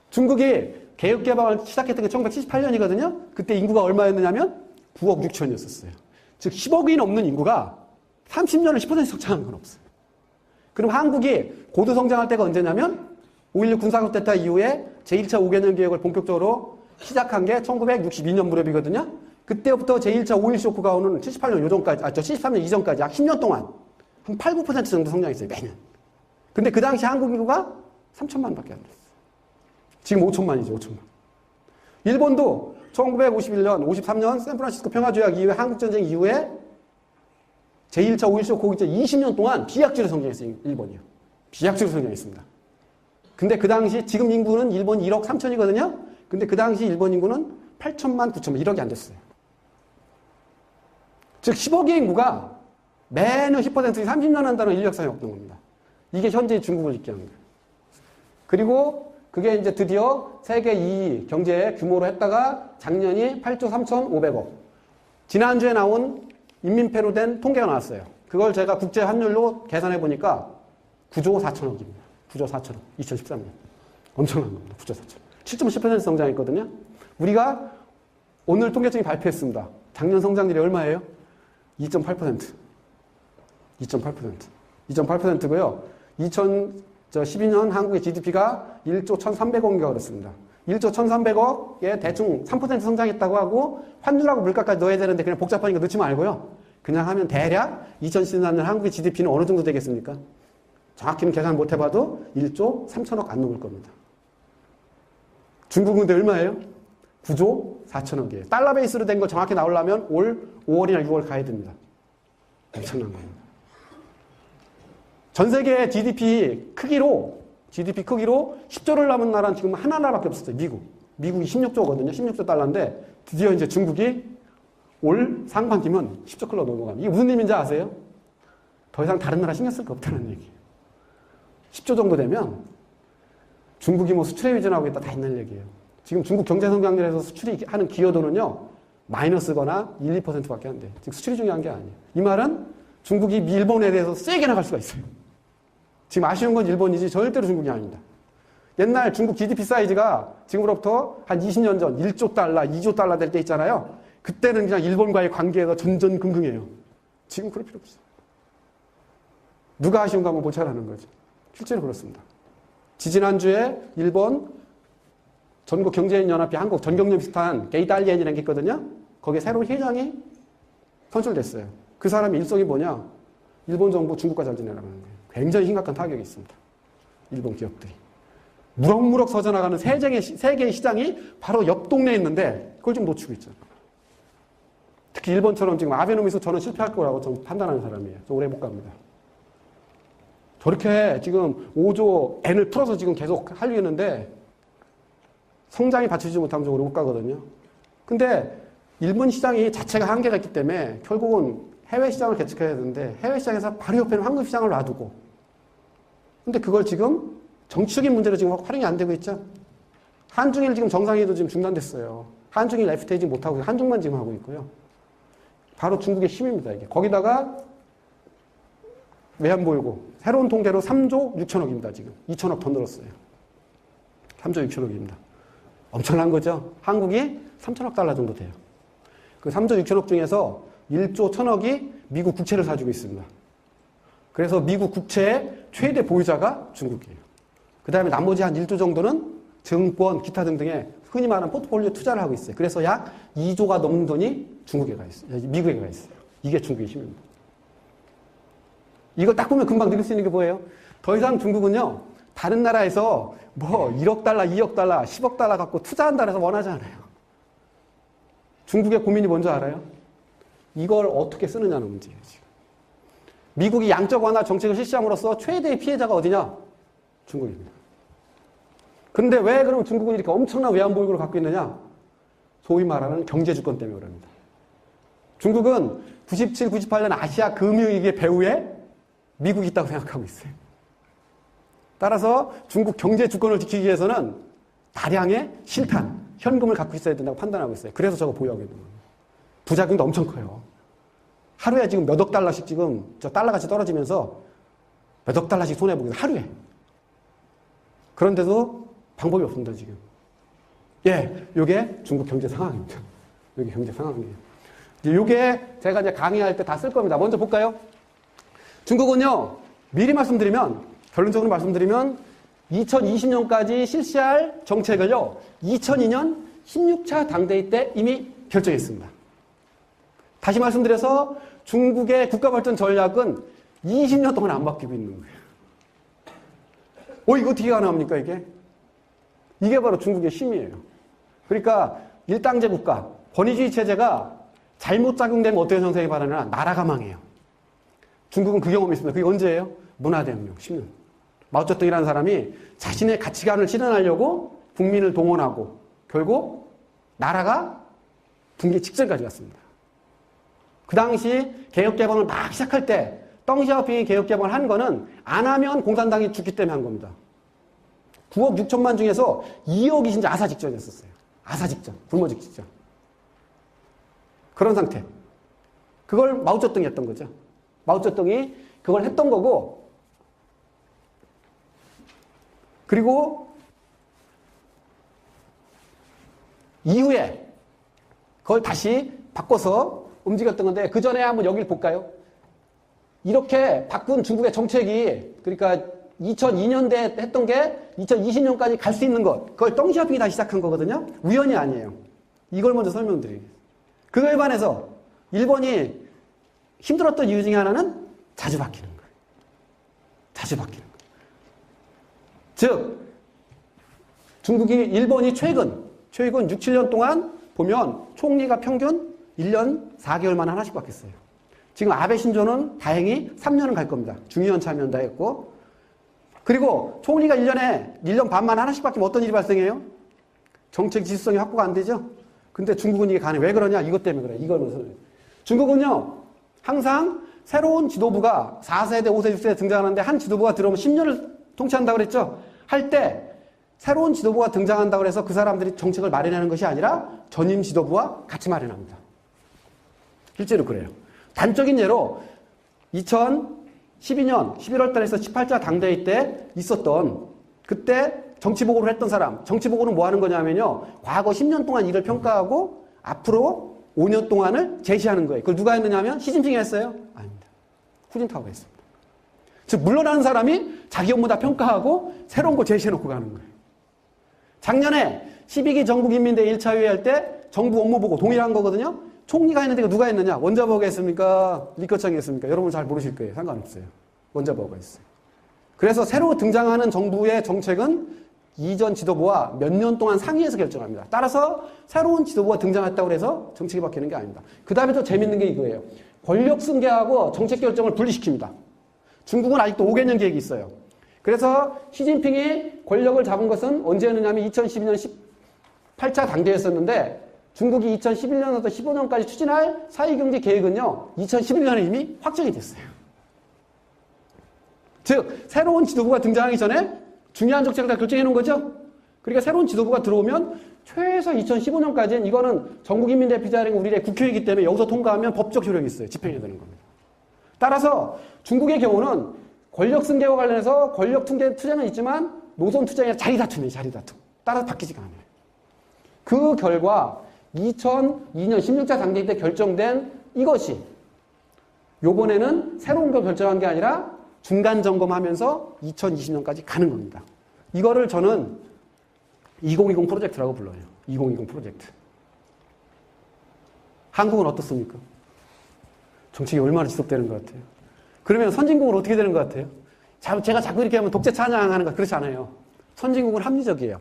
중국이 개혁개방을 시작했던 게 1978년이거든요. 그때 인구가 얼마였느냐면 9억 6천이었어요. 즉 10억이 넘는 인구가 30년을 10% 성장한 건 없어요. 그럼 한국이 고도 성장할 때가 언제냐면 5.16 군사쿠데타 이후에 제1차 5개년 계획을 본격적으로 시작한 게 1962년 무렵이거든요. 그때부터 제1차 5.1 쇼크가 오는 78년 요전까지, 73년 이전까지 약 10년 동안 한 8, 9% 정도 성장했어요, 매년. 근데 그 당시 한국 인구가 3천만 밖에 안 됐어요. 지금 5천만이죠, 5천만. 일본도 1951년, 53년 샌프란시스코 평화조약 이후에 한국전쟁 이후에 제1차 5.1 쇼크 이제 20년 동안 비약적으로 성장했어요, 일본이요. 비약적으로 성장했습니다. 근데 그 당시 지금 인구는 일본 1억 3천이거든요. 근데 그 당시 일본 인구는 8천만, 9천만, 1억이 안 됐어요. 즉 10억의 인구가 매년 10%씩 30년 한다는 인류 역사에 없는 겁니다. 이게 현재 중국을 있게 한 거예요. 그리고 그게 이제 드디어 세계 2위 경제 규모로 했다가 작년이 8조 3,500억. 지난주에 나온 인민폐로 된 통계가 나왔어요. 그걸 제가 국제 환율로 계산해 보니까 9조 4천억입니다. 9조 4천억. 2013년. 엄청난 겁니다. 9조 4천억. 7.10% 성장했거든요. 우리가 오늘 통계청이 발표했습니다. 작년 성장률이 얼마예요? 2.8%. 2.8%고요. 2012년 한국의 GDP가 1조 1,300억인가 그렇습니다. 1조 1,300억에 대충 3% 성장했다고 하고 환율하고 물가까지 넣어야 되는데 그냥 복잡하니까 넣지 말고요. 그냥 하면 대략 2013년 한국의 GDP는 어느 정도 되겠습니까? 정확히는 계산 못 해봐도 1조 3천억 안 넘을 겁니다. 중국은 근데 얼마예요? 9조 4천억이에요. 달러 베이스로 된 거 정확히 나오려면 올 5월이나 6월 가야 됩니다. 엄청난 겁니다. 전 세계 GDP 크기로 10조를 넘은 나라는 지금 하나 나라밖에 없었어요. 미국이 16조거든요. 16조 달러인데 드디어 이제 중국이 올 상반기면 10조 클럽 넘어갑니다. 이게 무슨 의미인지 아세요? 더 이상 다른 나라 신경 쓸 거 없다는 얘기예요. 10조 정도 되면 중국이 뭐 수출에 의존하고 있다 다 있는 얘기예요. 지금 중국 경제 성장률에서 수출이 하는 기여도는요. 마이너스거나 1, 2%밖에 안 돼요. 즉 수출이 중요한 게 아니에요. 이 말은 중국이 일본에 대해서 세게 나갈 수가 있어요. 지금 아쉬운 건 일본이지 절대로 중국이 아닙니다. 옛날 중국 GDP 사이즈가 지금으로부터 한 20년 전 1조 달러, 2조 달러 될 때 있잖아요. 그때는 그냥 일본과의 관계에서 전전긍긍해요. 지금 그럴 필요 없어요. 누가 아쉬운가 한번 보자라는 거죠. 실제로 그렇습니다. 지지난주에 일본 전국경제인연합회 한국 전경련 비슷한 게이달리엔이라는 게 있거든요. 거기에 새로운 회장이 선출됐어요. 그 사람의 일성이 뭐냐? 일본 정부 중국과 잘 지내라는 거예요. 굉장히 심각한 타격이 있습니다. 일본 기업들이. 무럭무럭 서져나가는 세계의 시장이 바로 옆 동네에 있는데 그걸 지금 놓치고 있잖아요. 특히 일본처럼 지금 아베노미스 저는 실패할 거라고 좀 판단하는 사람이에요. 저 오래 못 갑니다. 저렇게 지금 5조 N을 풀어서 지금 계속 하려고 했는데 성장이 받쳐주지 못하면 저 오래 못 가거든요. 근데 일본 시장이 자체가 한계가 있기 때문에 결국은 해외 시장을 개척해야 되는데 해외 시장에서 바로 옆에는 한국 시장을 놔두고 근데 그걸 지금 정치적인 문제로 지금 활용이 안 되고 있죠. 한중일 지금 정상회의도 지금 중단됐어요. 한중일 FTA 지금 못하고 한중만 지금 하고 있고요. 바로 중국의 힘입니다, 이게. 거기다가 외환 보유고 새로운 통계로 3조 6천억입니다, 지금. 2천억 더 늘었어요. 3조 6천억입니다. 엄청난 거죠. 한국이 3천억 달러 정도 돼요. 그 3조 6천억 중에서 1조 1천억이 미국 국채를 사주고 있습니다. 그래서 미국 국채의 최대 보유자가 중국이에요. 그 다음에 나머지 한 1조 정도는 증권, 기타 등등의 흔히 말하는 포트폴리오 투자를 하고 있어요. 그래서 약 2조가 넘는 돈이 중국에 가 있어요. 미국에 가 있어요. 이게 중국의 힘입니다. 이걸 딱 보면 금방 느낄 수 있는 게 뭐예요? 더 이상 중국은요, 다른 나라에서 뭐 1억 달러, 2억 달러, 10억 달러 갖고 투자한다 해서 원하지 않아요. 중국의 고민이 뭔지 알아요? 이걸 어떻게 쓰느냐는 문제예요, 지금. 미국이 양적 완화 정책을 실시함으로써 최대의 피해자가 어디냐? 중국입니다. 근데 왜 그럼 중국은 이렇게 엄청난 외환 보유고를 갖고 있느냐? 소위 말하는 경제 주권 때문에 그럽니다. 중국은 97, 98년 아시아 금융위기 배후에 미국이 있다고 생각하고 있어요. 따라서 중국 경제 주권을 지키기 위해서는 다량의 실탄, 현금을 갖고 있어야 된다고 판단하고 있어요. 그래서 저거 보유하고 있는 거예요. 부작용도 엄청 커요. 하루에 지금 몇억 달러씩 지금 저 달러같이 떨어지면서 몇억 달러씩 손해보고 있어요. 하루에. 그런데도 방법이 없습니다, 지금. 예, 요게 중국 경제 상황입니다. 요게 경제 상황이에요. 요게 제가 이제 강의할 때 다 쓸 겁니다. 먼저 볼까요? 중국은요, 미리 말씀드리면, 결론적으로 말씀드리면, 2020년까지 실시할 정책을요, 2002년 16차 당대회 때 이미 결정했습니다. 다시 말씀드려서 중국의 국가발전 전략은 20년 동안 안 바뀌고 있는 거예요. 이거 어떻게 가능합니까, 이게? 이게 바로 중국의 힘이에요. 그러니까 일당제 국가, 권위주의 체제가 잘못 작용되면 어떤 현상이 발생하냐? 나라가 망해요. 중국은 그 경험이 있습니다. 그게 언제예요? 문화대혁명, 10년. 마오쩌둥이라는 사람이 자신의 가치관을 실현하려고 국민을 동원하고 결국 나라가 붕괴 직전까지 갔습니다. 그 당시 개혁개방을 막 시작할 때 덩시아오핑이 개혁개방을 한 거는 안 하면 공산당이 죽기 때문에 한 겁니다. 9억 6천만 중에서 2억이 진짜 아사 직전이었어요. 아사 직전, 굶어 죽기 직전. 그런 상태. 그걸 마오쩌둥이 했던 거죠. 마오쩌둥이 그걸 했던 거고, 그리고 이후에 그걸 다시 바꿔서 움직였던 건데, 그 전에 한번 여기를 볼까요? 이렇게 바꾼 중국의 정책이, 그러니까 2002년대에 했던 게 2020년까지 갈 수 있는 것, 그걸 덩시아핑이 다시 시작한 거거든요. 우연이 아니에요. 이걸 먼저 설명드리겠습니다. 그거에 반해서 일본이 힘들었던 이유 중에 하나는 자주 바뀌는 거예요. 자주 바뀌는 거예요. 즉, 일본이 최근 6, 7년 동안 보면 총리가 평균 1년 4개월 만에 하나씩 바뀌었어요. 지금 아베 신조는 다행히 3년은 갈 겁니다. 중의원 참여한다 했고, 그리고 총리가 1년 반만 하나씩 바뀌면 어떤 일이 발생해요? 정책 지수성이 확보가 안 되죠? 근데 중국은 이게 가능해. 왜 그러냐? 이것 때문에 그래. 이거는. 중국은요, 항상 새로운 지도부가 4세대, 5세대, 6세대 등장하는데 한 지도부가 들어오면 10년을 통치한다고 그랬죠? 할 때 새로운 지도부가 등장한다고 해서 그 사람들이 정책을 마련하는 것이 아니라 전임 지도부와 같이 마련합니다. 실제로 그래요. 단적인 예로 2012년 11월 달에서 18차 당대회 때 있었던, 그때 정치보고를 했던 사람, 정치보고는 뭐 하는 거냐면요, 과거 10년 동안 일을 평가하고 앞으로 5년 동안을 제시하는 거예요. 그걸 누가 했느냐 하면 시진핑이 했어요? 아닙니다. 후진타오가 했습니다. 즉 물러나는 사람이 자기 업무 다 평가하고 새로운 거 제시해놓고 가는 거예요. 작년에 12기 전국인민대회 1차 회의 할 때 정부 업무 보고 동일한 거거든요. 총리가 했는데 누가 했느냐? 원자버거가 했습니까? 리커창이 했습니까? 여러분 잘 모르실 거예요. 상관없어요. 원자버거가 했어요. 그래서 새로 등장하는 정부의 정책은 이전 지도부와 몇 년 동안 상의해서 결정합니다. 따라서 새로운 지도부가 등장했다고 해서 정책이 바뀌는 게 아닙니다. 그 다음에 또 재밌는 게 이거예요. 권력 승계하고 정책 결정을 분리시킵니다. 중국은 아직도 5개년 계획이 있어요. 그래서 시진핑이 권력을 잡은 것은 언제였느냐면 2012년 18차 당대회였었는데, 중국이 2011년부터 15년까지 추진할 사회경제 계획은요, 2011년에 이미 확정이 됐어요. 즉, 새로운 지도부가 등장하기 전에 중요한 정책을 다 결정해 놓은 거죠? 그러니까 새로운 지도부가 들어오면 최소 2015년까지는 이거는 전국인민대표자리가 우리의 국회이기 때문에 여기서 통과하면 법적 효력이 있어요. 집행해야 되는 겁니다. 따라서 중국의 경우는 권력 승계와 관련해서 권력 투쟁은 있지만 노선 투쟁이 자리 다툼이에요. 자리 다툼. 따라서 바뀌지가 않아요. 그 결과 2002년 16차 당대회 때 결정된 이것이 요번에는 새로운 걸 결정한 게 아니라 중간 점검하면서 2020년까지 가는 겁니다. 이거를 저는 2020 프로젝트라고 불러요. 2020 프로젝트. 한국은 어떻습니까? 정책이 얼마나 지속되는 것 같아요? 그러면 선진국은 어떻게 되는 것 같아요? 제가 자꾸 이렇게 하면 독재 찬양하는 거 그렇지 않아요. 선진국은 합리적이에요.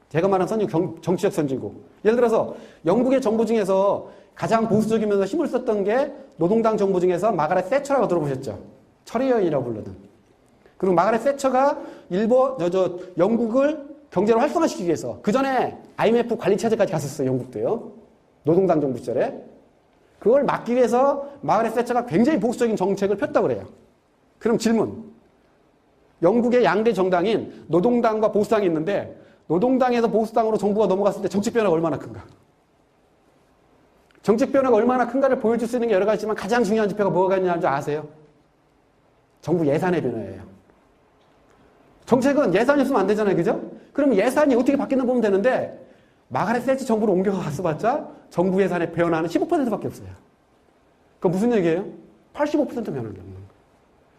제가 말한 선진국, 정치적 선진국. 예를 들어서 영국의 정부 중에서 가장 보수적이면서 힘을 썼던 게 노동당 정부 중에서 마가렛 세처라고 들어보셨죠? 철의 여인이라고 부르던. 그리고 마가렛 세처가 영국을 경제를 활성화시키기 위해서 그 전에 IMF 관리 체제까지 갔었어요. 영국도요. 노동당 정부 시절에. 그걸 막기 위해서 마가렛 세처가 굉장히 보수적인 정책을 폈다고 그래요. 그럼 질문. 영국의 양대 정당인 노동당과 보수당이 있는데 노동당에서 보수당으로 정부가 넘어갔을 때 정책 변화가 얼마나 큰가? 정책 변화가 얼마나 큰가를 보여줄 수 있는 게 여러 가지지만 가장 중요한 지표가 뭐가 있냐는 줄 아세요? 정부 예산의 변화예요. 정책은 예산이 없으면 안 되잖아요. 그죠? 그럼 예산이 어떻게 바뀌나 보면 되는데 마가렛 세처 정부로 옮겨가서 봤자 정부 예산의 변화는 15%밖에 없어요. 그건 무슨 얘기예요? 85% 변화를 없는 거예요.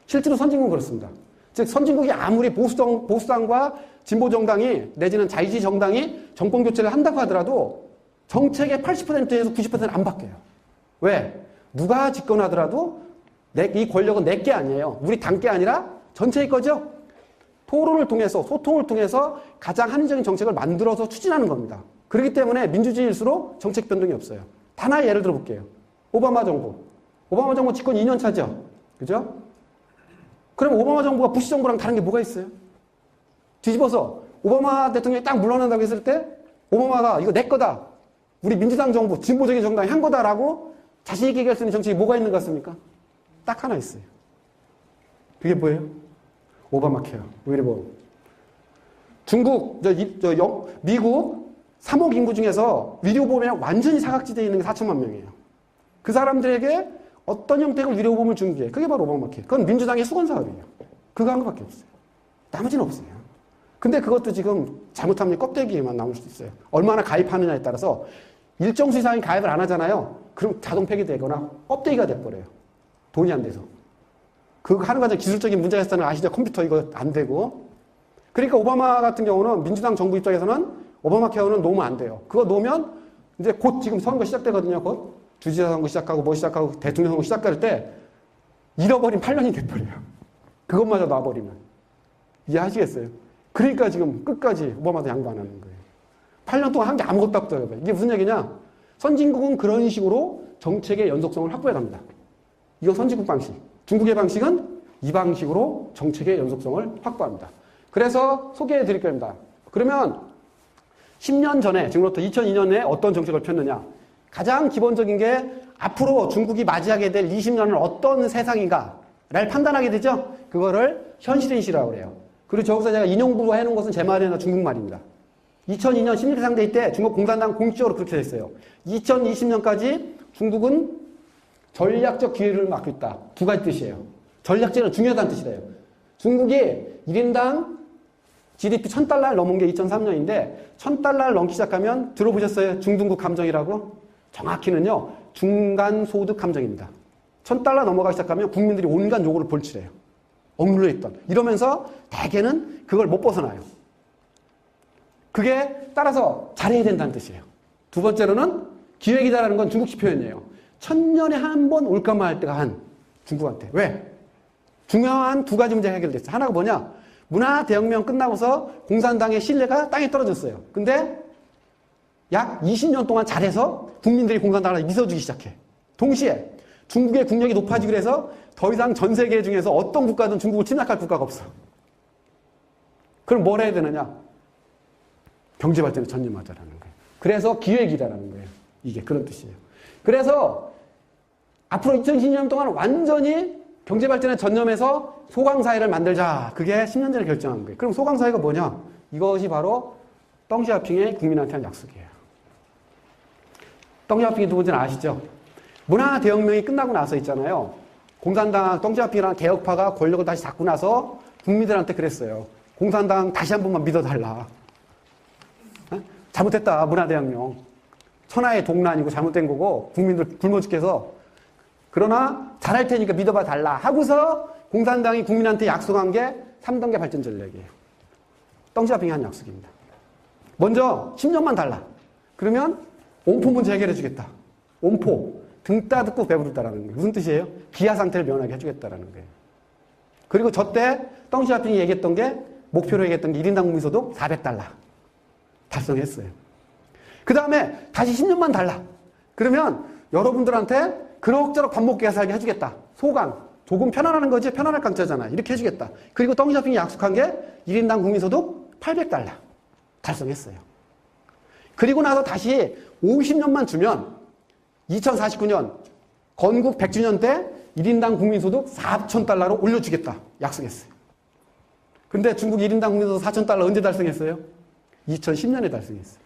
실제로 선진국은 그렇습니다. 즉 선진국이 아무리 보수당과 진보정당이 내지는 자유주의 정당이 정권 교체를 한다고 하더라도 정책의 80%에서 90%는 안 바뀌어요. 왜? 누가 집권하더라도 이 권력은 내 게 아니에요. 우리 당 게 아니라 전체의 거죠. 토론을 통해서 소통을 통해서 가장 합리적인 정책을 만들어서 추진하는 겁니다. 그렇기 때문에 민주주의일수록 정책 변동이 없어요. 하나의 예를 들어볼게요. 오바마 정부. 오바마 정부 집권 2년 차죠. 그죠? 그럼 오바마 정부가 부시 정부랑 다른 게 뭐가 있어요? 뒤집어서 오바마 대통령이 딱 물러난다고 했을 때 오바마가 이거 내 거다. 우리 민주당 정부, 진보적인 정당이 한 거다라고 자신 있게 얘기할 수 있는 정책이 뭐가 있는 것 같습니까? 딱 하나 있어요. 그게 뭐예요? 오바마 케어. 왜 뭐 중국, 미국 3억 인구 중에서 의료보험이 완전히 사각지대에 있는 게 4천만 명이에요. 그 사람들에게 어떤 형태의 의료보험을 준 게 그게 바로 오바마 케어. 그건 민주당의 수건 사업이에요. 그거 한 거밖에 없어요. 나머지는 없어요. 근데 그것도 지금 잘못하면 껍데기만 나올 수도 있어요. 얼마나 가입하느냐에 따라서 일정 수 이상이 가입을 안 하잖아요. 그럼 자동 폐기되거나 껍데기가 돼버려요. 돈이 안 돼서. 그거 하는 과정 기술적인 문제가 있다는 거 아시죠? 컴퓨터 이거 안 되고. 그러니까 오바마 같은 경우는 민주당 정부 입장에서는 오바마 케어는 놓으면 안 돼요. 그거 놓으면 이제 곧 지금 선거 시작되거든요. 곧 주지사 선거 시작하고 뭐 시작하고 대통령 선거 시작할 때 잃어버린 8년이 돼버려요. 그것마저 놔버리면. 이해하시겠어요? 그러니까 지금 끝까지 오바마도 양보 안 하는 거예요. 8년 동안 한 게 아무것도 없어요. 이게 무슨 얘기냐? 선진국은 그런 식으로 정책의 연속성을 확보해 갑니다. 이건 선진국 방식. 중국의 방식은 이 방식으로 정책의 연속성을 확보합니다. 그래서 소개해 드릴 겁니다. 그러면 10년 전에, 지금부터 2002년에 어떤 정책을 폈느냐? 가장 기본적인 게 앞으로 중국이 맞이하게 될 20년은 어떤 세상인가를 판단하게 되죠? 그거를 현실인식이라고 그래요. 그리고 저기서 제가 인용부로 해놓은 것은 제 말이 아니라 중국 말입니다. 2002년 16대 상대회 때 중국 공산당 공식적으로 그렇게 됐어요. 2020년까지 중국은 전략적 기회를 막고 있다. 두 가지 뜻이에요. 전략적은 중요하다는 뜻이래요. 중국이 1인당 GDP 1000달러를 넘은 게 2003년인데 1000달러를 넘기 시작하면 들어보셨어요? 중등국 함정이라고? 정확히는요. 중간소득 함정입니다. 1000달러 넘어가기 시작하면 국민들이 온갖 요구를 볼칠해요. 억눌려 있던. 이러면서 대개는 그걸 못 벗어나요. 그게 따라서 잘해야 된다는 뜻이에요. 두 번째로는 기획이다라는 건 중국식 표현이에요. 1000년에 한 번 올까만 할 때가 한 중국한테. 왜? 중요한 두 가지 문제가 해결됐어요. 하나가 뭐냐? 문화 대혁명 끝나고서 공산당의 신뢰가 땅에 떨어졌어요. 근데 약 20년 동안 잘해서 국민들이 공산당을 믿어주기 시작해. 동시에 중국의 국력이 높아지고 그래서 더 이상 전 세계 중에서 어떤 국가든 중국을 침략할 국가가 없어. 그럼 뭘 해야 되느냐? 경제 발전에 전념하자라는 거예요. 그래서 기획이다라는 거예요. 이게 그런 뜻이에요. 그래서 앞으로 2020년 동안 완전히 경제 발전에 전념해서 소강사회를 만들자. 그게 10년 전에 결정한 거예요. 그럼 소강사회가 뭐냐? 이것이 바로 덩시아핑의 국민한테 한 약속이에요. 덩시아핑이 누군지는 아시죠? 문화대혁명이 끝나고 나서 있잖아요. 공산당, 덩시아핑이라는 개혁파가 권력을 다시 잡고 나서 국민들한테 그랬어요. 공산당 다시 한 번만 믿어달라. 어? 잘못했다, 문화대혁명. 천하의 동란이고 잘못된 거고 국민들 굶어 죽겠어. 그러나 잘할 테니까 믿어봐 달라 하고서 공산당이 국민한테 약속한 게 3단계 발전 전략이에요. 덩시아핑이 한 약속입니다. 먼저 10년만 달라. 그러면 온포 문제 해결해 주겠다. 온포. 등 따듣고 배부르다라는 거예요. 무슨 뜻이에요? 기아 상태를 면하게 해주겠다라는 거예요. 그리고 저때 덩시아핑이 얘기했던 게 목표로 얘기했던 게 1인당 국민소득 400달러. 달성했어요. 그 다음에 다시 10년만 달라. 그러면 여러분들한테 그럭저럭 밥 먹게 살게 해주겠다. 소강. 조금 편안하는 거지 편안할 강자잖아. 이렇게 해주겠다. 그리고 덩시아핑이 약속한 게 1인당 국민소득 800달러. 달성했어요. 그리고 나서 다시 50년만 주면 2049년 건국 100주년 때 1인당 국민소득 4,000달러로 올려주겠다. 약속했어요. 근데 중국 1인당 국민소득 4,000달러 언제 달성했어요? 2010년에 달성했어요.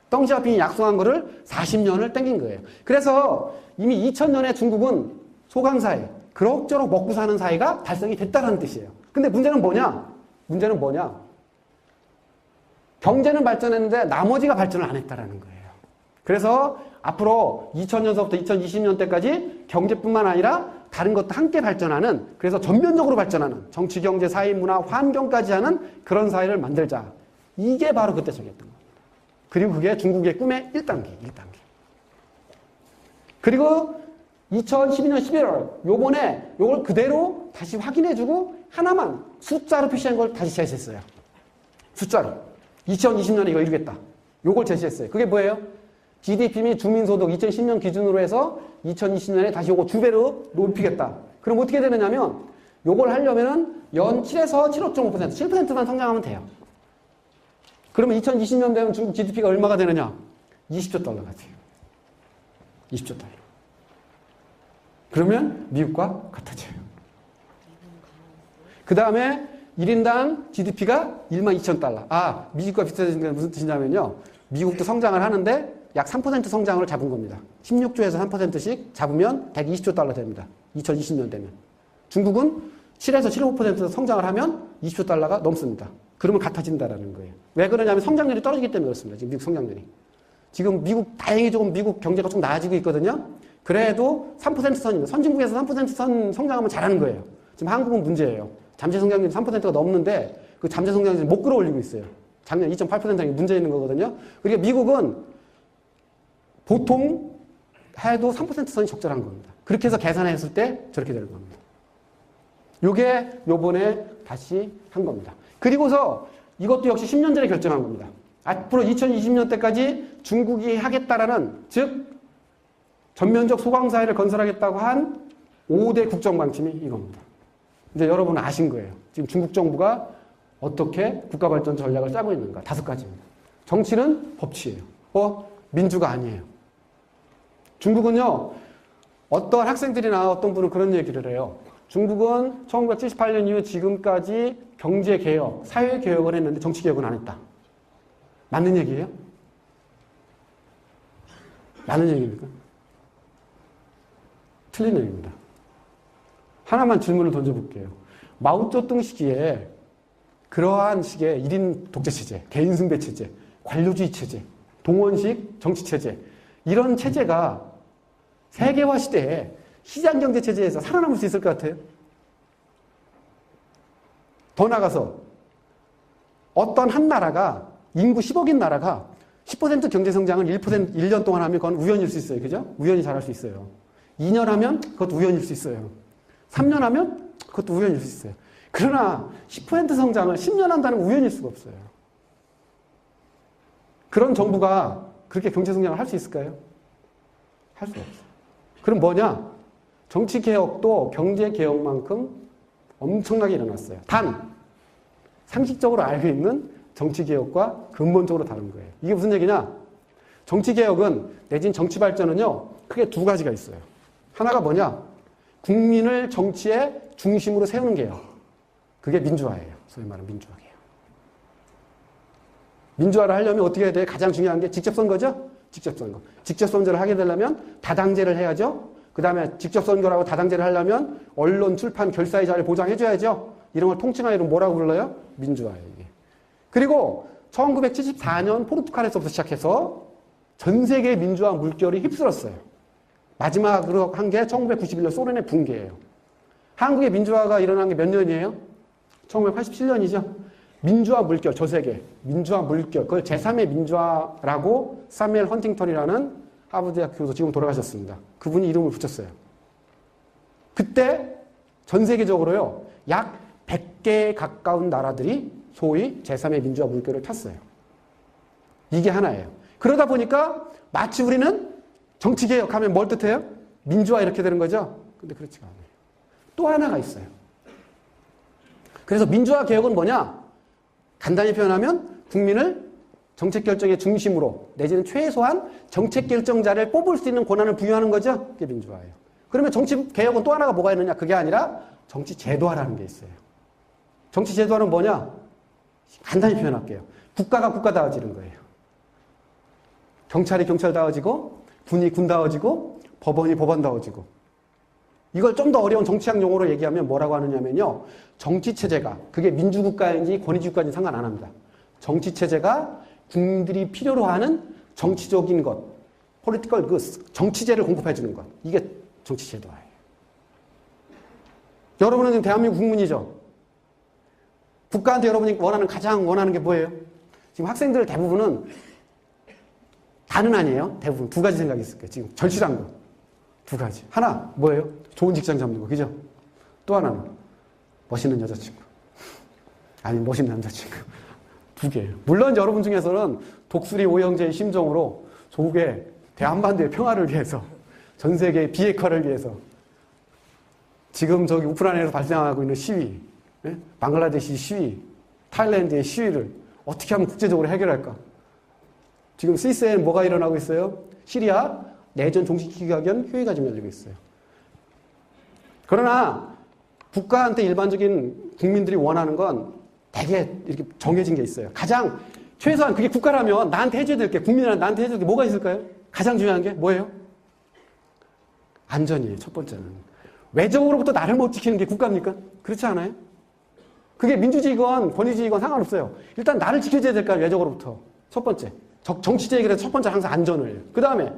덩시아핑이 약속한 거를 40년을 땡긴 거예요. 그래서 이미 2000년에 중국은 소강사회, 그럭저럭 먹고 사는 사회가 달성이 됐다는 뜻이에요. 근데 문제는 뭐냐? 문제는 뭐냐? 경제는 발전했는데 나머지가 발전을 안 했다라는 거예요. 그래서 앞으로 2000년서부터 2020년 때까지 경제뿐만 아니라 다른 것도 함께 발전하는, 그래서 전면적으로 발전하는 정치, 경제, 사회, 문화, 환경까지 하는 그런 사회를 만들자. 이게 바로 그때 정했던 겁니다. 그리고 그게 중국의 꿈의 1단계. 그리고 2012년 11월 요번에 요걸 그대로 다시 확인해주고 하나만 숫자로 표시한 걸 다시 제시했어요. 숫자로. 2020년에 이거 이루겠다. 요걸 제시했어요. 그게 뭐예요? GDP 및 주민소득 2010년 기준으로 해서 2020년에 다시 요거 2배로 높이겠다. 그럼 어떻게 되느냐면 요걸 하려면은 연 7에서 7.5%, 7%만 성장하면 돼요. 그러면 2020년 되면 중국 GDP가 얼마가 되느냐? 20조 달러가 돼요. 20조 달러. 그러면 미국과 같아져요. 그 다음에 1인당 GDP가 12,000달러. 아, 미국과 비슷해진 게 무슨 뜻이냐면요. 미국도 성장을 하는데 약 3% 성장을 잡은 겁니다. 16조에서 3%씩 잡으면 120조 달러 됩니다. 2020년 되면. 중국은 7에서 7.5% 성장을 하면 20조 달러가 넘습니다. 그러면 같아진다라는 거예요. 왜 그러냐면 성장률이 떨어지기 때문에 그렇습니다. 지금 미국 성장률이. 지금 미국 다행히 조금 미국 경제가 좀 나아지고 있거든요. 그래도 3% 선입니다. 선진국에서 3% 선 성장하면 잘하는 거예요. 지금 한국은 문제예요. 잠재 성장률이 3%가 넘는데 그 잠재 성장률이 못 끌어올리고 있어요. 작년 2.8%가 문제 있는 거거든요. 그러니까 미국은 보통 해도 3% 선이 적절한 겁니다. 그렇게 해서 계산했을 때 저렇게 되는 겁니다. 요게 요번에 다시 한 겁니다. 그리고서 이것도 역시 10년 전에 결정한 겁니다. 앞으로 2020년 때까지 중국이 하겠다라는, 즉 전면적 소강사회를 건설하겠다고 한 5대 국정방침이 이겁니다. 이제 여러분은 아신 거예요. 지금 중국 정부가 어떻게 국가발전 전략을 짜고 있는가. 5가지입니다. 정치는 법치예요. 민주가 아니에요. 중국은요, 어떤 학생들이나 어떤 분은 그런 얘기를 해요. 중국은 1978년 이후 지금까지 경제개혁, 사회개혁을 했는데 정치개혁은 안 했다. 맞는 얘기예요? 맞는 얘기입니까? 틀린 얘기입니다. 하나만 질문을 던져볼게요. 마오쩌둥 시기에 그러한 식의 1인 독재체제, 개인승배체제, 관료주의 체제, 동원식 정치체제, 이런 체제가 세계화 시대에 시장경제체제에서 살아남을 수 있을 것 같아요? 더 나가서 어떤 한 나라가, 인구 10억인 나라가 10% 경제성장을 1년 동안 하면 그건 우연일 수 있어요. 그죠? 우연히 잘할 수 있어요. 2년 하면 그것도 우연일 수 있어요. 3년 하면 그것도 우연일 수 있어요. 그러나 10% 성장을 10년 한다는 건 우연일 수가 없어요. 그런 정부가 그렇게 경제성장을 할 수 있을까요? 할 수 없어요. 그럼 뭐냐? 정치개혁도 경제개혁만큼 엄청나게 일어났어요. 단, 상식적으로 알고 있는 정치개혁과 근본적으로 다른 거예요. 이게 무슨 얘기냐? 정치개혁은, 내지는 정치발전은요, 크게 2가지가 있어요. 하나가 뭐냐? 국민을 정치의 중심으로 세우는 개혁. 그게 민주화예요. 소위 말하는 민주화 개혁. 민주화를 하려면 어떻게 해야 돼? 가장 중요한 게 직접 선거죠? 직접 선거. 직접 선거를 하게 되려면 다당제를 해야죠. 그 다음에 직접 선거라고 다당제를 하려면 언론, 출판, 결사의 자유를 보장해줘야죠. 이런 걸 통칭하여 뭐라고 불러요? 민주화예요, 이게. 그리고 1974년 포르투갈에서부터 시작해서 전 세계 민주화 물결이 휩쓸었어요. 마지막으로 한 게 1991년 소련의 붕괴예요. 한국의 민주화가 일어난 게 몇 년이에요? 1987년이죠. 민주화 물결, 저 세계 민주화 물결, 그걸 제3의 민주화라고 사무엘 헌팅턴이라는 하버드대학 교수 지금 돌아가셨습니다. 그분이 이름을 붙였어요. 그때 전 세계적으로요, 약 100개에 가까운 나라들이 소위 제3의 민주화 물결을 탔어요. 이게 하나예요. 그러다 보니까 마치 우리는 정치개혁하면 뭘 뜻해요? 민주화 이렇게 되는 거죠? 근데 그렇지가 않아요. 또 하나가 있어요. 그래서 민주화 개혁은 뭐냐? 간단히 표현하면 국민을 정책결정의 중심으로 내지는 최소한 정책결정자를 뽑을 수 있는 권한을 부여하는 거죠? 그게 민주화예요. 그러면 정치개혁은 또 하나가 뭐가 있느냐? 그게 아니라 정치제도화라는 게 있어요. 정치제도화는 뭐냐? 간단히 표현할게요. 국가가 국가다워지는 거예요. 경찰이 경찰다워지고 군이 군다워지고 법원이 법원다워지고. 이걸 좀 더 어려운 정치학 용어로 얘기하면 뭐라고 하느냐면요. 정치체제가 그게 민주국가인지 권위주의국가인지 상관 안 합니다. 정치체제가 국민들이 필요로 하는 정치적인 것, political goods, 정치제를 공급해 주는 것. 이게 정치제도화예요. 여러분은 지금 대한민국 국민이죠. 국가한테 여러분이 가장 원하는 게 뭐예요? 지금 학생들 대부분은 다는 아니에요. 대부분 두 가지 생각이 있을 거예요. 지금 절실한 거. 두 가지. 하나, 뭐예요? 좋은 직장 잡는 거. 그죠? 또 하나는 멋있는 여자친구. 아니, 멋있는 남자친구. 두 개예요. 물론 여러분 중에서는 독수리 오영재의 심정으로 조국의 대한반도의 평화를 위해서, 전 세계의 비핵화를 위해서 지금 저기 우크라이나에서 발생하고 있는 시위, 방글라데시 시위, 타일랜드의 시위를 어떻게 하면 국제적으로 해결할까? 지금 스위스에 뭐가 일어나고 있어요? 시리아 내전 종식시키기 위한 회의가 지금 열리고 있어요. 그러나 국가한테 일반적인 국민들이 원하는 건 되게 이렇게 정해진 게 있어요. 가장 최소한 그게 국가라면 나한테 해줘야 될 게, 국민이란 나한테 해줘야 될 게 뭐가 있을까요? 가장 중요한 게 뭐예요? 안전이에요. 첫 번째는. 외적으로부터 나를 못 지키는 게 국가입니까? 그렇지 않아요? 그게 민주주의건 권위주의건 상관없어요. 일단 나를 지켜줘야 될까요? 외적으로부터. 첫 번째. 정치제에 그래서 첫 번째 항상 안전을. 그 다음에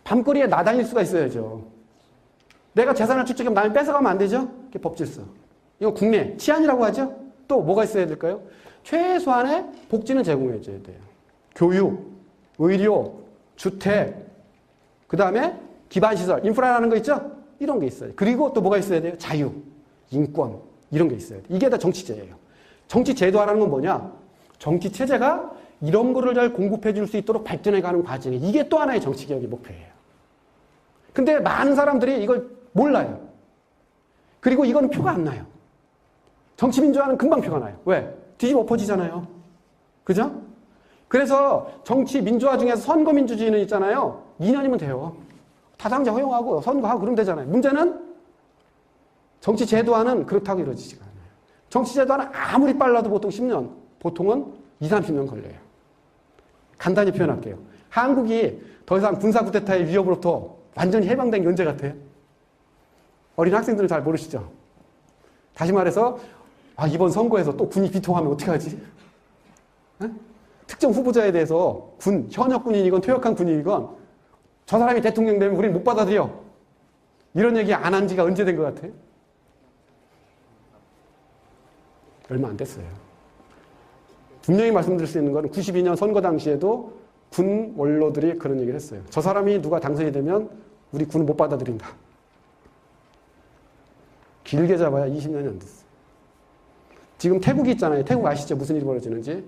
밤거리에 나다닐 수가 있어야죠. 내가 재산을 축적하면 남이 뺏어가면 안 되죠? 그게 법질서. 이건 국내 치안이라고 하죠? 또 뭐가 있어야 될까요? 최소한의 복지는 제공해줘야 돼요. 교육, 의료, 주택, 그 다음에 기반시설, 인프라라는 거 있죠? 이런 게 있어요. 그리고 또 뭐가 있어야 돼요? 자유, 인권, 이런 게 있어야 돼요. 이게 다 정치제예요. 정치제도화라는 건 뭐냐? 정치체제가 이런 거를 잘 공급해 줄 수 있도록 발전해가는 과정이, 이게 또 하나의 정치개혁의 목표예요. 근데 많은 사람들이 이걸 몰라요. 그리고 이거는 표가 안 나요. 정치민주화는 금방 표가 나요. 왜? 뒤집어 엎어지잖아요. 그죠? 그래서 정치민주화 중에서 선거민주주의는 있잖아요. 2년이면 돼요. 다당제 허용하고 선거하고 그러면 되잖아요. 문제는 정치제도화는 그렇다고 이루어지지가 않아요. 정치제도화는 아무리 빨라도 보통 10년, 보통은 20, 30년 걸려요. 간단히 표현할게요. 한국이 더 이상 군사 쿠데타의 위협으로부터 완전히 해방된 게 언제 같아요? 어린 학생들은 잘 모르시죠? 다시 말해서 이번 선거에서 또 군이 비통하면 어떡하지? 에? 특정 후보자에 대해서 현역 군인이건 퇴역한 군인이건 저 사람이 대통령 되면 우리는 못 받아들여. 이런 얘기 안 한 지가 언제 된 것 같아요? 얼마 안 됐어요. 분명히 말씀드릴 수 있는 건 92년 선거 당시에도 군 원로들이 그런 얘기를 했어요. 저 사람이 누가 당선이 되면 우리 군은 못 받아들인다. 길게 잡아야 20년이 안 됐어요. 지금 태국이 있잖아요. 태국 아시죠? 무슨 일이 벌어지는지.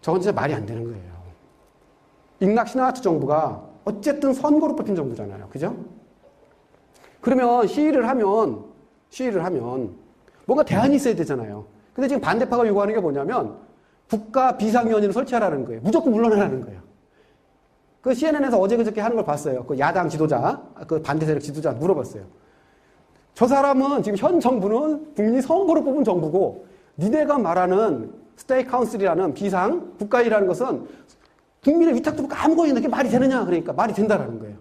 저건 진짜 말이 안 되는 거예요. 잉락 시나와트 정부가 어쨌든 선거로 뽑힌 정부잖아요. 그죠? 그러면 시위를 하면 뭔가 대안이 있어야 되잖아요. 근데 지금 반대파가 요구하는 게 뭐냐면 국가 비상위원회를 설치하라는 거예요. 무조건 물러나라는 거예요. 그 CNN에서 어제 그저께 하는 걸 봤어요. 그 야당 지도자, 그 반대 세력 지도자 물어봤어요. 저 사람은 지금 현 정부는 국민이 선거로 뽑은 정부고 니네가 말하는 스테이트 카운슬이라는 비상 국가위라는 것은 국민의 위탁도 받고 아무거나 있는 게 말이 되느냐? 그러니까 말이 된다라는 거예요.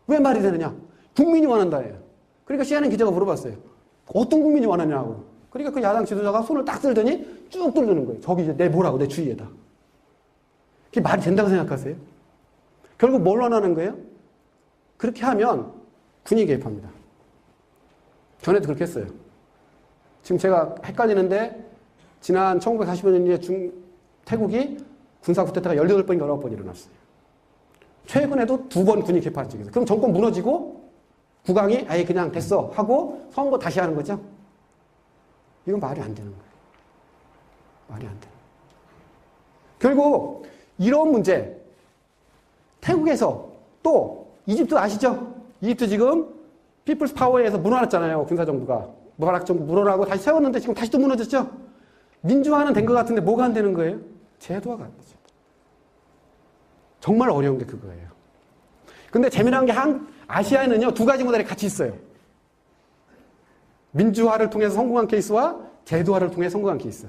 왜 말이 되느냐? 국민이 원한다예요. 그러니까 CNN 기자가 물어봤어요. 어떤 국민이 원하냐고. 그러니까 그 야당 지도자가 손을 딱 들더니 쭉 들르는 거예요. 저기 이제 내 뭐라고 내 주위에다. 그게 말이 된다고 생각하세요? 결국 뭘 원하는 거예요? 그렇게 하면 군이 개입합니다. 전에도 그렇게 했어요. 지금 제가 헷갈리는데 지난 1945년에 태국이 군사 쿠데타가 18번, 19번 일어났어요. 최근에도 2번 군이 개입한 적이 있어요. 그럼 정권 무너지고 국왕이 아예 그냥 됐어 하고 선거 다시 하는 거죠. 이건 말이 안 되는 거예요. 말이 안 돼요. 결국 이런 문제 태국에서 또 이집트 아시죠? 이집트 지금 피플스 파워에서 무너졌잖아요. 군사정부가. 무바락 정부 물어나고 다시 세웠는데 지금 다시 또 무너졌죠? 민주화는 된 것 같은데 뭐가 안 되는 거예요? 제도화가 안 되죠. 정말 어려운 게 그거예요. 근데 재미난 게 아시아에는요, 2가지 모델이 같이 있어요. 민주화를 통해서 성공한 케이스와 제도화를 통해 성공한 케이스.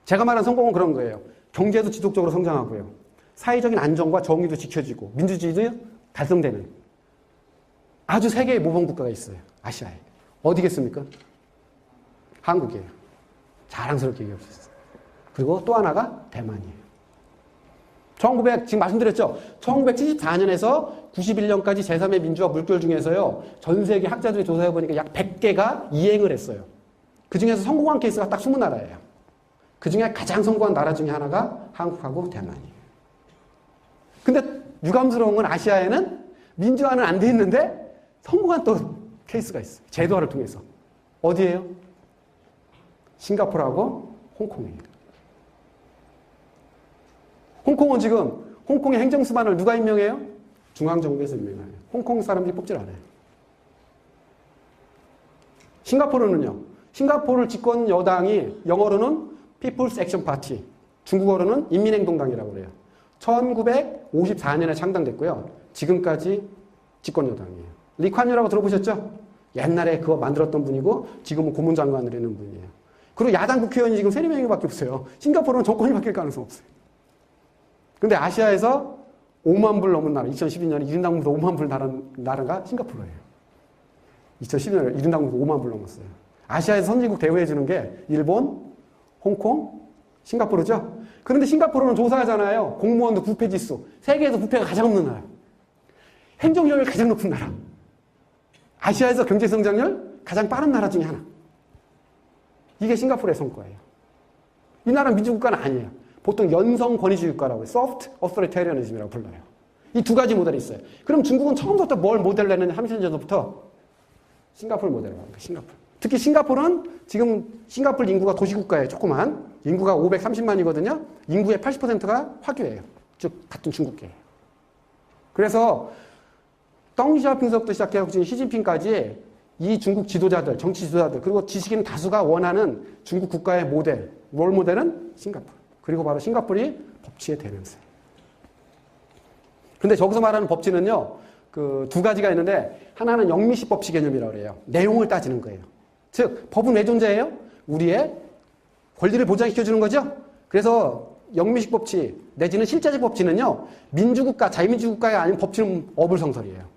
제가 말한 성공은 그런 거예요. 경제도 지속적으로 성장하고요. 사회적인 안정과 정의도 지켜지고 민주주의도 달성되는 아주 세계의 모범국가가 있어요. 아시아에. 어디겠습니까? 한국이에요. 자랑스럽게 얘기할 수 있어요. 그리고 또 하나가 대만이에요. 지금 말씀드렸죠? 1974년에서 91년까지 제3의 민주화 물결 중에서요, 전 세계 학자들이 조사해보니까 약 100개가 이행을 했어요. 그 중에서 성공한 케이스가 딱 20나라예요. 그 중에 가장 성공한 나라 중에 하나가 한국하고 대만이에요. 근데 유감스러운 건 아시아에는 민주화는 안 돼 있는데 성공한 또 케이스가 있어요. 제도화를 통해서. 어디예요? 싱가포르하고 홍콩이에요. 홍콩은 지금 홍콩의 행정수반을 누가 임명해요? 중앙정부에서 임명해요. 홍콩 사람들이 뽑질 않아요. 싱가포르는요. 싱가포르 집권 여당이 영어로는 People's Action Party, 중국어로는 인민행동당이라고 그래요. 1954년에 창당됐고요. 지금까지 집권 여당이에요. 리콴유라고 들어보셨죠? 옛날에 그거 만들었던 분이고 지금은 고문장관을 하는 분이에요. 그리고 야당 국회의원이 지금 3~4명밖에 없어요. 싱가포르는 정권이 바뀔 가능성 없어요. 근데 아시아에서 5만 불 넘은 나라, 2012년에 1인당 무도 5만 불 나라가 싱가포르예요. 2012년에 1인당 무도 5만 불 넘었어요. 아시아에서 선진국 대우해 주는 게 일본, 홍콩, 싱가포르죠. 그런데 싱가포르는 조사하잖아요. 공무원도 부패 지수. 세계에서 부패가 가장 없는 나라. 행정력이 가장 높은 나라. 아시아에서 경제 성장률 가장 빠른 나라 중에 하나. 이게 싱가포르의 성과예요. 이 나라는 민주국가는 아니에요. 보통 연성 권위주의 국가라고 해요. soft authoritarianism이라고 불러요. 이 2가지 모델이 있어요. 그럼 중국은 처음부터 뭘 모델로 했느냐? 30년 전부터 싱가포르 모델로 합니다. 싱가포르. 특히 싱가포르는 지금 싱가포르 인구가 도시국가예요. 조그만. 인구가 530만이거든요. 인구의 80%가 화교예요. 즉 같은 중국계예요. 그래서 덩시아핑서부터 시작해서 지금 시진핑까지 이 중국 지도자들, 정치 지도자들, 그리고 지식인 다수가 원하는 중국 국가의 모델, 롤 모델은 싱가포르. 그리고 바로 싱가포르이 법치의 대명사예요. 근데 저기서 말하는 법치는요, 그 2가지가 있는데, 하나는 영미식 법치 개념이라고 그래요. 내용을 따지는 거예요. 즉, 법은 왜 존재해요? 우리의 권리를 보장시켜주는 거죠? 그래서 영미식 법치, 내지는 실제적 법치는요, 민주국가, 자유민주국가가 아닌 법치는 어불성설이에요.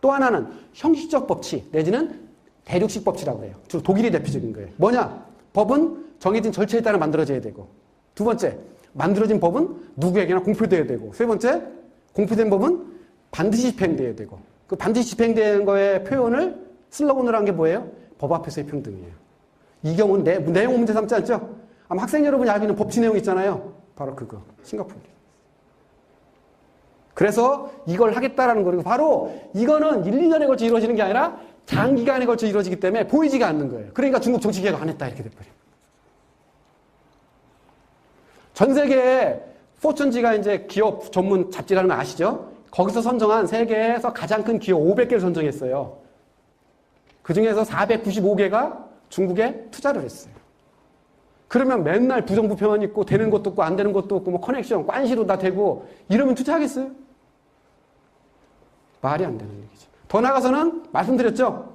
또 하나는 형식적 법치, 내지는 대륙식 법치라고 해요. 주로 독일이 대표적인 거예요. 뭐냐? 법은 정해진 절차에 따라 만들어져야 되고, 2번째, 만들어진 법은 누구에게나 공표돼야 되고, 3번째, 공표된 법은 반드시 집행돼야 되고, 그 반드시 집행되는 거의 표현을 슬로건으로 한 게 뭐예요? 법 앞에서의 평등이에요. 이 경우는 내용 문제 삼지 않죠? 아마 학생 여러분이 알고 있는 법치 내용 있잖아요. 바로 그거. 싱가포르. 그래서 이걸 하겠다라는 거고, 바로 이거는 1~2년에 걸쳐 이루어지는 게 아니라 장기간에 걸쳐 이루어지기 때문에 보이지가 않는 거예요. 그러니까 중국 정치개혁 안 했다 이렇게 돼버려요. 전 세계에 포춘지가 이제 기업 전문 잡지라는 거 아시죠? 거기서 선정한 세계에서 가장 큰 기업 500개를 선정했어요. 그 중에서 495개가 중국에 투자를 했어요. 그러면 맨날 부정부패만 있고 되는 것도 없고 안 되는 것도 없고 뭐 커넥션, 관시로 다 되고 이러면 투자하겠어요? 말이 안 되는 얘기죠. 더 나아가서는 말씀드렸죠?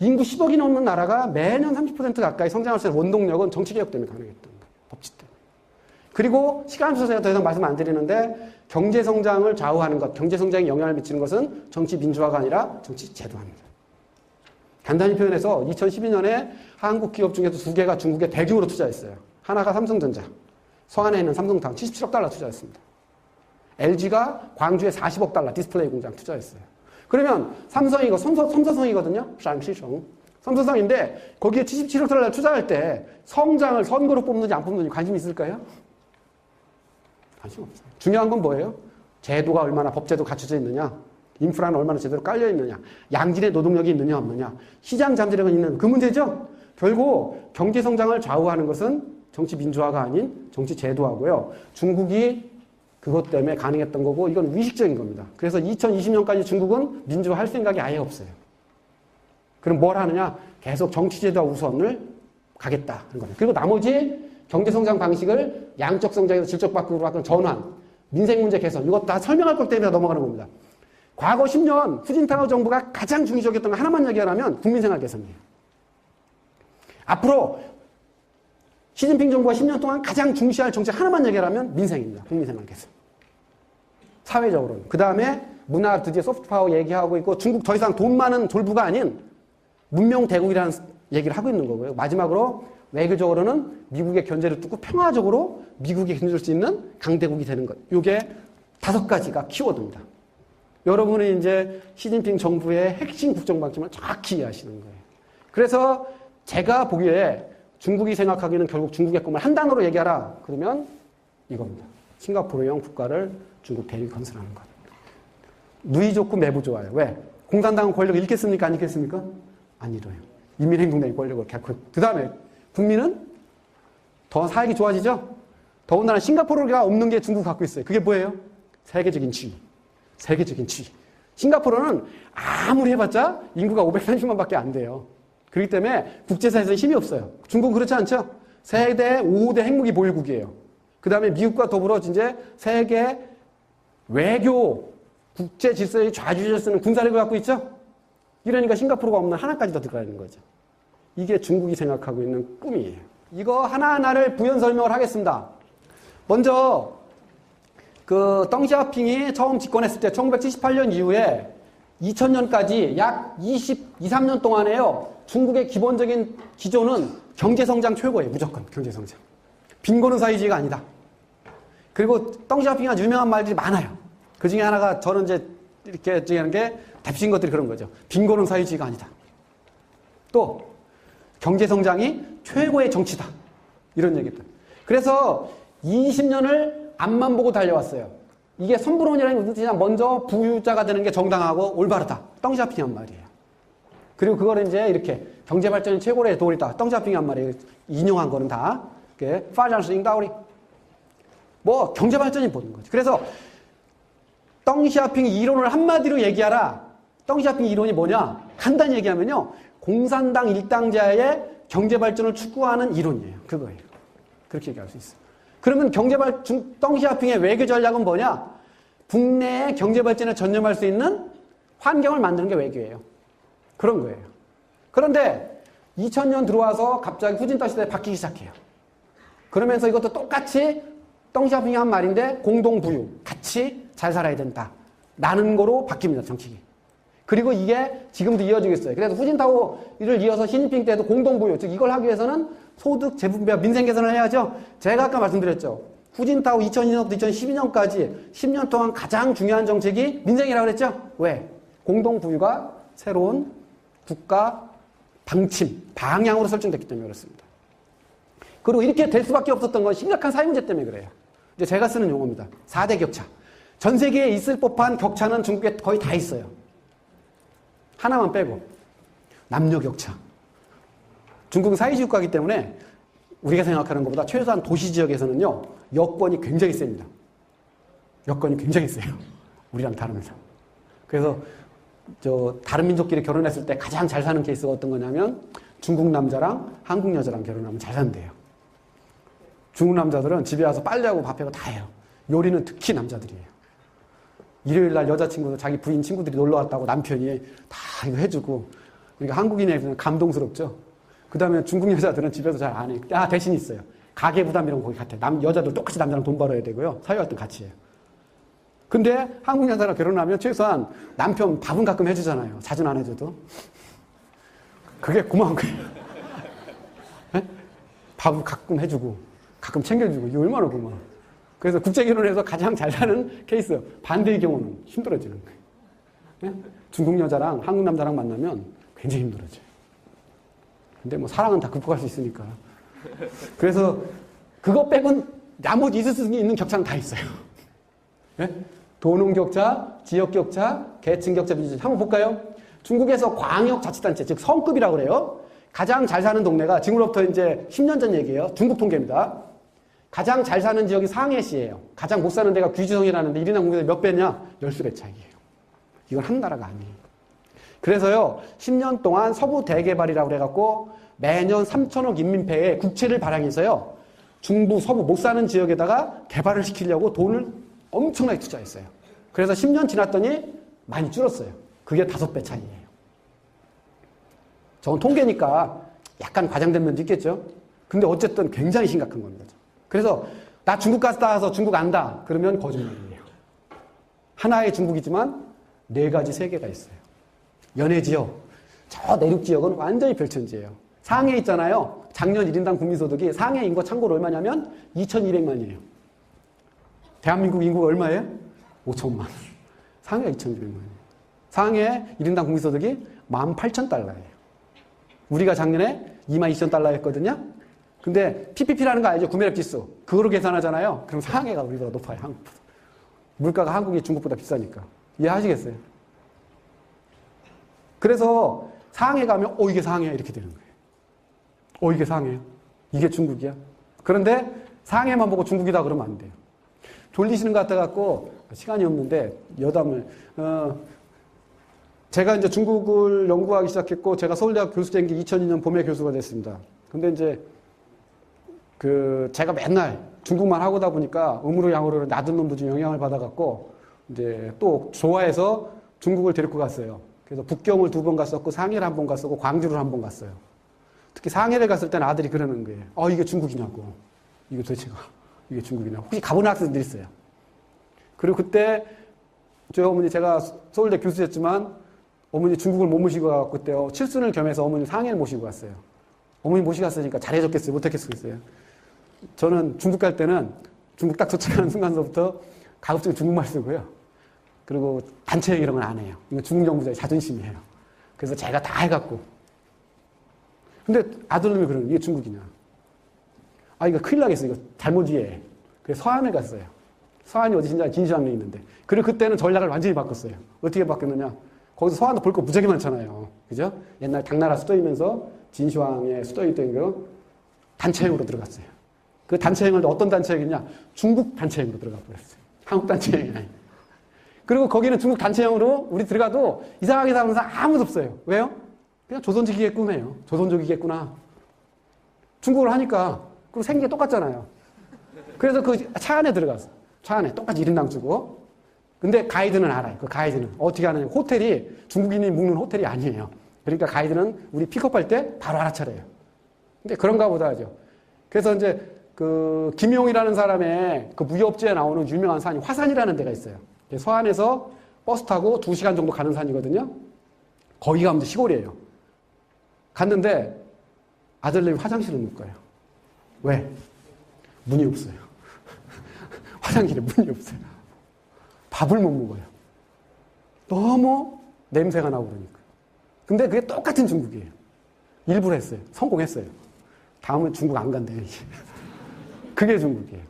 인구 10억이 넘는 나라가 매년 30% 가까이 성장할 수 있는 원동력은 정치개혁 때문에 가능했던 거예요. 법치 때문에. 그리고 시간 없어서 제가 더 이상 말씀 안 드리는데 경제성장을 좌우하는 것, 경제성장에 영향을 미치는 것은 정치 민주화가 아니라 정치 제도화입니다. 간단히 표현해서 2012년에 한국 기업 중에서 두 개가 중국에 대규모로 투자했어요. 하나가 삼성전자, 서안에 있는 삼성탕 77억 달러 투자했습니다. LG가 광주에 40억 달러 디스플레이 공장 투자했어요. 그러면 삼성이 삼성성이거든요. 쌍시성. 삼성성인데 거기에 77억 달러 투자할 때 성장을 선거로 뽑는지 안 뽑는지 관심 있을까요? 관심 없어요. 중요한 건 뭐예요? 제도가 얼마나 법제도 갖춰져 있느냐, 인프라는 얼마나 제대로 깔려 있느냐, 양질의 노동력이 있느냐 없느냐, 시장 잠재력은 있는 그 문제죠. 결국 경제 성장을 좌우하는 것은 정치 민주화가 아닌 정치 제도화고요. 중국이 그것 때문에 가능했던 거고 이건 위식적인 겁니다. 그래서 2020년까지 중국은 민주화할 생각이 아예 없어요. 그럼 뭘 하느냐? 계속 정치 제도화 우선을 가겠다는 거예요. 그리고 나머지 경제 성장 방식을 양적 성장에서 질적 바꾸기로 바꾸는 전환, 민생 문제 개선 이거 다 설명할 것 때문에 넘어가는 겁니다. 과거 10년 후진타오 정부가 가장 중시적이었던 거 하나만 얘기하면 국민생활 개선이에요. 앞으로 시진핑 정부가 10년 동안 가장 중시할 정책 하나만 얘기하면 민생입니다. 국민생활 개선. 사회적으로는. 그 다음에 문화 드디어 소프트파워 얘기하고 있고 중국 더 이상 돈 많은 졸부가 아닌 문명대국이라는 얘기를 하고 있는 거고요. 마지막으로 외교적으로는 미국의 견제를 뚫고 평화적으로 미국이 견제할 수 있는 강대국이 되는 것. 이게 5가지가 키워드입니다. 여러분은 이제 시진핑 정부의 핵심 국정방침을 정확히 이해하시는 거예요. 그래서 제가 보기에 중국이 생각하기는 결국 중국의 꿈을 한 단어로 얘기하라. 그러면 이겁니다. 싱가포르형 국가를 중국 대륙 건설하는 것. 누이 좋고 매부 좋아요. 왜? 공산당은 권력을 잃겠습니까? 안 잃겠습니까? 안 잃어요. 인민행동당이 권력을 갖고. 그 다음에 국민은 더 살기 좋아지죠? 더군다나 싱가포르가 없는 게 중국 갖고 있어요. 그게 뭐예요? 세계적인 지위. 세계적인 지위. 싱가포르는 아무리 해봤자 인구가 530만밖에 안 돼요. 그렇기 때문에 국제사에서 힘이 없어요. 중국은 그렇지 않죠? 세계 5대 핵무기 보유국이에요. 그 다음에 미국과 더불어 이제 세계 외교, 국제 질서의 좌지우지를 쓰는 군사력을 갖고 있죠? 이러니까 싱가포르가 없는 하나까지 더 들어가 있는 거죠. 이게 중국이 생각하고 있는 꿈이에요. 이거 하나하나를 부연 설명을 하겠습니다. 먼저 그 덩시아핑이 처음 집권했을 때 1978년 이후에 2000년까지 약 23년 동안에요. 중국의 기본적인 기조는 경제성장 최고예요. 무조건 경제성장. 빈곤은 사회주의가 아니다. 그리고 덩시아핑이 아주 유명한 말들이 많아요. 그 중에 하나가 저는 이제 이렇게 얘기하는 게 대표적인 것들이 그런 거죠. 빈곤은 사회주의가 아니다. 또 경제성장이 최고의 정치다. 이런 얘기들. 그래서 20년을 앞만 보고 달려왔어요. 이게 선불원이라는 게 먼저 부유자가 되는 게 정당하고 올바르다. 덩시아핑이 한 말이에요. 그리고 그거를 이제 이렇게 경제발전이 최고의 도리다. 덩시아핑이 한 말이에요. 인용한 거는 다. 파장스잉 다우리. 뭐 경제발전이 보는 거죠. 그래서 덩시아핑 이론을 한마디로 얘기하라. 덩시아핑 이론이 뭐냐? 간단히 얘기하면요. 공산당 일당자의 경제발전을 추구하는 이론이에요. 그거예요. 그렇게 얘기할 수 있어요. 그러면 덩시아핑의 외교 전략은 뭐냐? 국내의 경제발전에 전념할 수 있는 환경을 만드는 게 외교예요. 그런 거예요. 그런데 2000년 들어와서 갑자기 후진타 시대에 바뀌기 시작해요. 그러면서 이것도 똑같이 덩시아핑이 한 말인데 공동부유, 같이 잘 살아야 된다. 라는 거로 바뀝니다. 정책이. 그리고 이게 지금도 이어지고 있어요. 그래서 후진타오를 이어서 시진핑 때도 공동부유, 즉 이걸 하기 위해서는 소득, 재분배, 민생 개선을 해야죠. 제가 아까 말씀드렸죠. 후진타오 2002년부터 2012년까지 10년 동안 가장 중요한 정책이 민생이라고 그랬죠. 왜? 공동부유가 새로운 국가 방침, 방향으로 설정됐기 때문에 그렇습니다. 그리고 이렇게 될 수밖에 없었던 건 심각한 사회 문제 때문에 그래요. 이제 제가 쓰는 용어입니다. 4대 격차. 전 세계에 있을 법한 격차는 중국에 거의 다 있어요. 하나만 빼고. 남녀 격차. 중국은 사회주의 국가이기 때문에 우리가 생각하는 것보다 최소한 도시 지역에서는요, 여건이 굉장히 셉니다. 여건이 굉장히 세요. 우리랑 다릅니다. 그래서 다른 민족끼리 결혼했을 때 가장 잘 사는 케이스가 어떤 거냐면 중국 남자랑 한국 여자랑 결혼하면 잘 산대요. 중국 남자들은 집에 와서 빨래하고 밥하고 다 해요. 요리는 특히 남자들이에요. 일요일 날 여자친구도 자기 부인 친구들이 놀러 왔다고 남편이 다 이거 해주고 우리가 한국인에 비해서 감동스럽죠. 그 다음에 중국 여자들은 집에서 잘 안 해. 대신 있어요. 가계 부담 이런 거 거기 같아. 여자들 똑같이 남자랑 돈 벌어야 되고요. 사회활동 같이 해요. 근데 한국 여자랑 결혼하면 최소한 남편 밥은 가끔 해주잖아요. 자주는 안 해줘도. 그게 고마운 거예요. 네? 밥은 가끔 해주고, 가끔 챙겨주고, 이게 얼마나 고마워. 그래서 국제결혼에서 가장 잘 사는 케이스, 반대의 경우는 힘들어지는 거예요. 네? 중국 여자랑 한국 남자랑 만나면 굉장히 힘들어져요. 근데 뭐 사랑은 다 극복할 수 있으니까. 그래서 그거 빼곤 나머지 있을 수 있는 격차는 다 있어요. 네? 도농 격차, 지역 격차, 계층 격차 비율 한번 볼까요? 중국에서 광역자치단체, 즉 성급이라고 그래요. 가장 잘 사는 동네가 지금으로부터 이제 10년 전 얘기예요. 중국 통계입니다. 가장 잘 사는 지역이 상해시예요. 가장 못 사는 데가 귀주성이라는데 1인당 국민의 몇 배냐? 10배 차이예요. 이건 한 나라가 아니에요. 그래서요, 10년 동안 서부 대개발이라고 해갖고 매년 3천억 인민폐에 국채를 발행해서요, 중부, 서부 못 사는 지역에다가 개발을 시키려고 돈을 엄청나게 투자했어요. 그래서 10년 지났더니 많이 줄었어요. 그게 5배 차이예요. 저건 통계니까 약간 과장된 면도 있겠죠? 근데 어쨌든 굉장히 심각한 겁니다. 그래서 나 중국 갔다 와서 중국 안다. 그러면 거짓말이에요. 하나의 중국이지만 4가지 세계가 있어요. 연해 지역, 저 내륙 지역은 완전히 별천지예요. 상해 있잖아요. 작년 1인당 국민소득이 상해 인구 참고로 얼마냐면 2,200만이에요. 대한민국 인구가 얼마예요? 5천만. 상해가 2,200만이에요. 상해 1인당 국민소득이 18,000달러예요. 우리가 작년에 22,000달러였거든요. 근데 PPP라는 거 알죠? 구매력 지수. 그거로 계산하잖아요. 그럼 상해가 우리보다 높아요. 한국보다. 물가가 한국이 중국보다 비싸니까. 이해하시겠어요? 그래서 상해 가면 이게 상해야 이렇게 되는 거예요. 이게 상해야. 이게 중국이야. 그런데 상해만 보고 중국이다 그러면 안 돼요. 졸리시는 것 같아갖고 시간이 없는데 여담을 제가 이제 중국을 연구하기 시작했고 제가 서울대학 교수 된 게 2002년 봄에 교수가 됐습니다. 근데 이제 제가 맨날 중국만 하고다 보니까 음으로 양으로 나쁜 놈도 좀 영향을 받아갖고 이제 또 좋아해서 중국을 데리고 갔어요. 그래서 북경을 2번 갔었고 상해를 1번 갔었고 광주를 1번 갔어요. 특히 상해를 갔을 때는 아들이 그러는 거예요. 이게 중국이냐고. 이게 도대체가 이게 중국이냐고. 혹시 가본 학생들 있어요. 그리고 그때 저희 어머니 제가 서울대 교수였지만 어머니 중국을 못 모시고 가고 그때요. 칠순을 겸해서 어머니 상해를 모시고 갔어요. 어머니 모시고 갔으니까 잘해줬겠어요? 못했겠어요? 저는 중국 갈 때는 중국 딱 도착하는 순간서부터 가급적 중국말 쓰고요. 그리고 단체행 이런 건 안 해요. 이거 중국 정부자의 자존심이에요. 그래서 제가 다 해갖고. 근데 아들놈이 그러는 이게 중국이냐. 이거 큰일 나겠어. 이거 잘못 이해해. 그래서 서안을 갔어요. 서안이 어디신지 진시황리에 있는데. 그리고 그때는 전략을 완전히 바꿨어요. 어떻게 바뀌었느냐. 거기서 서안도 볼 거 무지하게 많잖아요. 그죠? 옛날 당나라 수도이면서 진시황의 수도였던 거 단체행으로 들어갔어요. 그 단체행을 어떤 단체행이냐? 중국 단체행으로 들어가 버렸어요. 한국 단체행이 아니에요. 그리고 거기는 중국 단체형으로 우리 들어가도 이상하게 사는 사람 아무도 없어요. 왜요? 그냥 조선족이겠구나요. 조선족이겠구나. 중국어를 하니까. 그리고 생긴 게 똑같잖아요. 그래서 그 차 안에 들어갔어. 차 안에 똑같이 1인당 주고. 근데 가이드는 알아요. 그 가이드는. 어떻게 하느냐. 호텔이 중국인이 묵는 호텔이 아니에요. 그러니까 가이드는 우리 픽업할 때 바로 알아차려요. 근데 그런가 보다 하죠. 그래서 이제 김용이라는 사람의 그 무협지에 나오는 유명한 산이 화산이라는 데가 있어요. 서안에서 버스 타고 2시간 정도 가는 산이거든요. 거기 가면 시골이에요. 갔는데 아들내미 화장실을 못 가요. 왜? 문이 없어요. 화장실에 문이 없어요. 밥을 못 먹어요. 너무 냄새가 나고 그러니까. 근데 그게 똑같은 중국이에요. 일부러 했어요. 성공했어요. 다음은 중국 안 간대. 그게 중국이에요.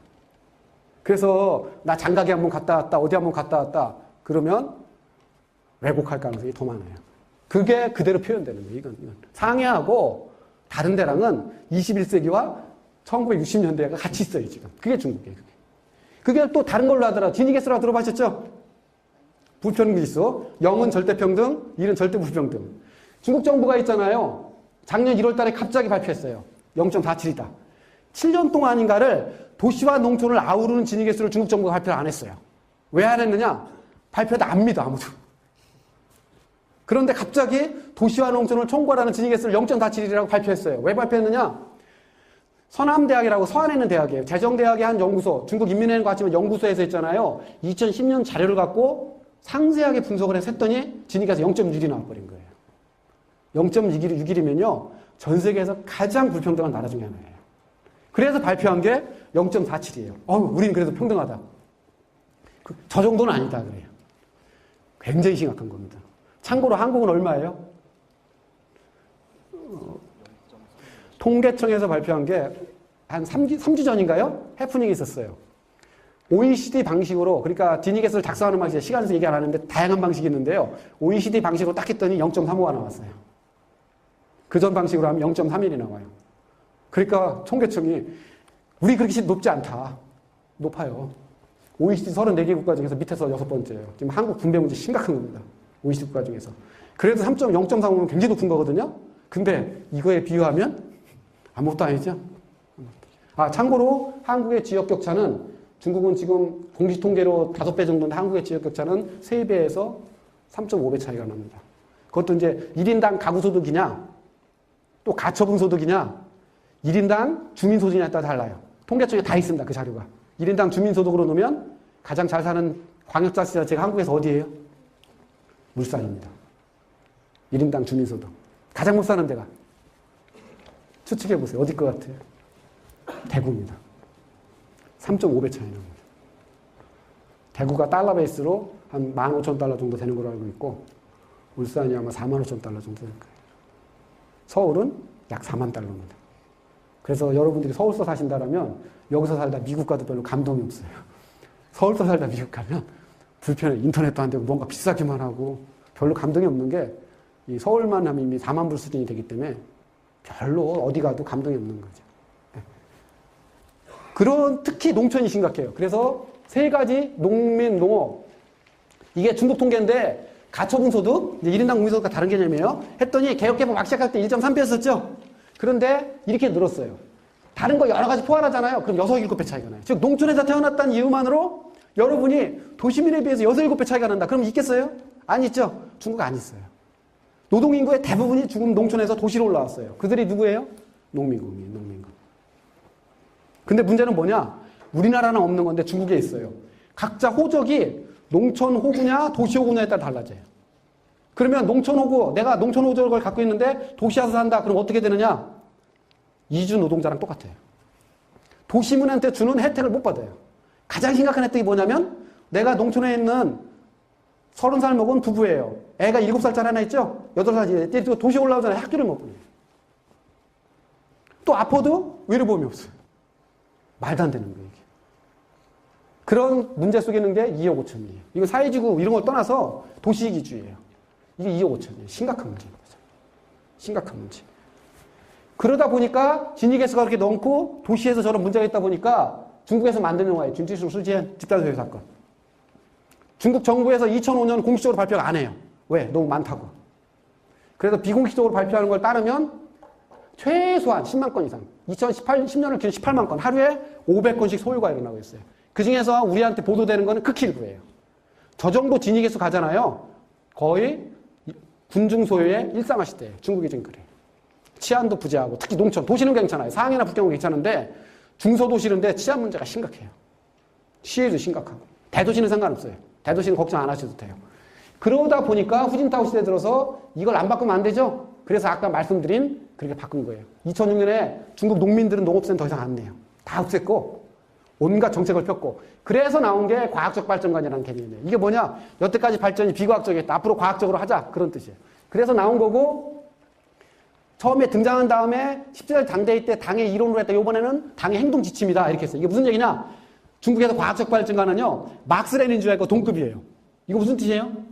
그래서 나 장가게 한번 갔다 왔다, 어디 한번 갔다 왔다, 그러면 왜곡할 가능성이 더 많아요. 그게 그대로 표현되는 거예요. 이건. 상해하고 다른 데랑은 21세기와 1960년대가 같이 있어요, 지금. 그게 중국이에요. 그게 또 다른 걸로 하더라도, 디니게스라고 들어보셨죠? 불평등지수. 0은 절대평등, 1은 절대불평등. 중국 정부가 있잖아요. 작년 1월 달에 갑자기 발표했어요. 0.47이다. 7년 동안인가를 도시와 농촌을 아우르는 지니게스를 중국 정부가 발표를 안 했어요. 왜 안 했느냐? 발표도 안 믿어, 아무도. 그런데 갑자기 도시와 농촌을 총괄하는 진위계수를 0.47이라고 발표했어요. 왜 발표했느냐? 서남대학이라고 서안에 있는 대학이에요. 재정대학의 한 연구소, 중국 인민은행과 같지만 연구소에서 했잖아요. 2010년 자료를 갖고 상세하게 분석을 해서 했더니 진위계수 0.6이 나와버린 거예요. 0.6이면요. 전 세계에서 가장 불평등한 나라 중에 하나예요. 그래서 발표한 게 0.47이에요. 우리는 그래도 평등하다. 저 정도는 아니다 그래요. 굉장히 심각한 겁니다. 참고로 한국은 얼마예요? 통계청에서 발표한 게 한 3주 전인가요? 해프닝이 있었어요. OECD 방식으로, 그러니까 진위계수를 작성하는 방식에 시간에서 얘기 안 하는데 다양한 방식이 있는데요. OECD 방식으로 딱 했더니 0.35가 나왔어요. 그 전 방식으로 하면 0.31이 나와요. 그러니까 통계청이 우리 그렇게 높지 않다. 높아요. OECD 34개 국가 중에서 밑에서 6번째예요. 지금 한국 분배 문제 심각한 겁니다. OECD 국가 중에서. 그래도 0.35면 굉장히 높은 거거든요. 근데 이거에 비유하면 아무것도 아니죠. 참고로 한국의 지역격차는 중국은 지금 공시통계로 5배 정도인데 한국의 지역격차는 3배에서 3.5배 차이가 납니다. 그것도 이제 1인당 가구소득이냐 또 가처분소득이냐 1인당 주민소득이냐에 따라 달라요. 통계청에 다 있습니다. 그 자료가. 1인당 주민소득으로 놓으면 가장 잘 사는 광역자치단체가 한국에서 어디예요? 울산입니다. 1인당 주민소득. 가장 못 사는 데가. 추측해보세요. 어디 것 같아요? 대구입니다. 3.5배 차이 납니다. 대구가 달러 베이스로 한 15,000달러 정도 되는 걸로 알고 있고 울산이 아마 45,000달러 정도 될 거예요. 서울은 약 4만 달러입니다. 그래서 여러분들이 서울서 사신다라면 여기서 살다 미국 가도 별로 감동이 없어요. 서울서 살다 미국 가면 불편해. 인터넷도 안 되고 뭔가 비싸기만 하고 별로 감동이 없는 게 이 서울만 하면 이미 4만 불 수준이 되기 때문에 별로 어디 가도 감동이 없는 거죠. 그런 특히 농촌이 심각해요. 그래서 3가지 농민, 농업 이게 중국 통계인데 가처분소득, 1인당 국민소득과 다른 개념이에요. 했더니 개혁개방 막 시작할 때 1.3배였었죠. 그런데 이렇게 늘었어요. 다른 거 여러 가지 포괄하잖아요. 그럼 6, 7배 차이가 나요. 즉 농촌에서 태어났다는 이유만으로 여러분이 도시민에 비해서 6, 7배 차이가 난다. 그럼 있겠어요? 안 있죠. 중국 안 있어요. 노동인구의 대부분이 중국 농촌에서 도시로 올라왔어요. 그들이 누구예요? 농민군. 근데 문제는 뭐냐? 우리나라는 없는 건데 중국에 있어요. 각자 호적이 농촌 호구냐 도시 호구냐에 따라 달라져요. 그러면 농촌 호구, 내가 농촌 호적을 갖고 있는데 도시 와서 산다. 그럼 어떻게 되느냐? 이주 노동자랑 똑같아요. 도시민한테 주는 혜택을 못 받아요. 가장 심각한 혜택이 뭐냐면 내가 농촌에 있는 30살 먹은 부부예요. 애가 7살짜리 하나 있죠? 8살짜리. 도시에 올라오잖아요. 학교를 못 보내요. 또 아파도 의료보험이 없어요. 말도 안 되는 거예요. 이게. 그런 문제 속에 있는 게 2억 5천이에요. 이거 사회지구 이런 걸 떠나서 도시이기주의예요. 이게 2억 5천이에요. 심각한 문제입니다. 심각한 문제. 그러다 보니까 진위계수가 그렇게 넘고 도시에서 저런 문제가 있다 보니까 중국에서 만든 영화예요. 준지수 수지엔 집단소유 사건. 중국 정부에서 2005년 공식적으로 발표를 안 해요. 왜? 너무 많다고. 그래서 비공식적으로 발표하는 걸 따르면 최소한 10만 건 이상. 2010년을 기준 18만 건. 하루에 500건씩 소유가 일어나고 있어요. 그 중에서 우리한테 보도되는 거는 극히 일부예요. 저 정도 진위계수 가잖아요. 거의 군중 소유의 일상화시대예요. 중국이 지금 그래요. 치안도 부재하고 특히 농촌. 도시는 괜찮아요. 상해나 북경은 괜찮은데 중소도시인데 치안 문제가 심각해요. 시위도 심각하고. 대도시는 상관없어요. 대도시는 걱정 안 하셔도 돼요. 그러다 보니까 후진타오 시대에 들어서 이걸 안 바꾸면 안 되죠? 그래서 아까 말씀드린 그렇게 바꾼 거예요. 2006년에 중국 농민들은 농업센터 더 이상 안 내요. 다 없앴고 온갖 정책을 폈고 그래서 나온 게 과학적 발전관이라는 개념이에요. 이게 뭐냐? 여태까지 발전이 비과학적이었다. 앞으로 과학적으로 하자. 그런 뜻이에요. 그래서 나온 거고 처음에 등장한 다음에 17일 당대회 때 당의 이론으로 했다. 이번에는 당의 행동 지침이다. 이렇게 했어요. 이게 무슨 얘기냐? 중국에서 과학적 발전관은요. 막스 레닌주의과 동급이에요. 이거 무슨 뜻이에요?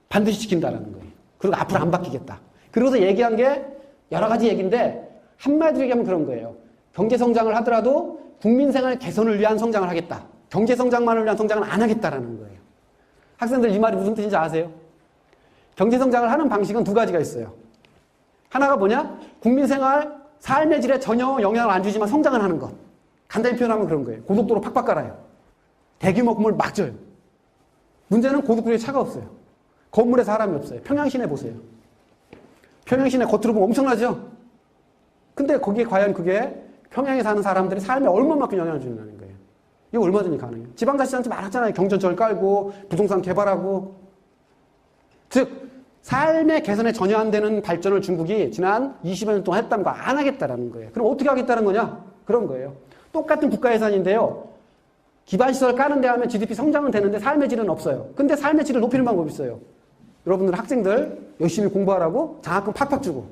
반드시 지킨다라는 거예요. 그리고 앞으로 안 바뀌겠다. 그러고서 얘기한 게 여러 가지 얘기인데 한마디로 얘기하면 그런 거예요. 경제성장을 하더라도 국민생활 개선을 위한 성장을 하겠다. 경제성장만을 위한 성장은 안 하겠다라는 거예요. 학생들 이 말이 무슨 뜻인지 아세요? 경제성장을 하는 방식은 2가지가 있어요. 하나가 뭐냐? 국민생활, 삶의 질에 전혀 영향을 안 주지만 성장을 하는 것. 간단히 표현하면 그런 거예요. 고속도로 팍팍 깔아요. 대규모 건물 막 져요. 문제는 고속도로에 차가 없어요. 건물에 사람이 없어요. 평양시내 보세요. 평양시내 겉으로 보면 엄청나죠? 근데 거기에 과연 그게 평양에 사는 사람들의 삶에 얼마만큼 영향을 주느냐는 거예요. 이거 얼마든지 가능해요. 지방자치단체 많았잖아요. 경전철 깔고 부동산 개발하고. 즉 삶의 개선에 전혀 안 되는 발전을 중국이 지난 20여 년 동안 했다는 거 안 하겠다라는 거예요. 그럼 어떻게 하겠다는 거냐? 그런 거예요. 똑같은 국가 예산인데요. 기반시설 까는데 하면 GDP 성장은 되는데 삶의 질은 없어요. 근데 삶의 질을 높이는 방법이 있어요. 여러분들 학생들 열심히 공부하라고 장학금 팍팍 주고,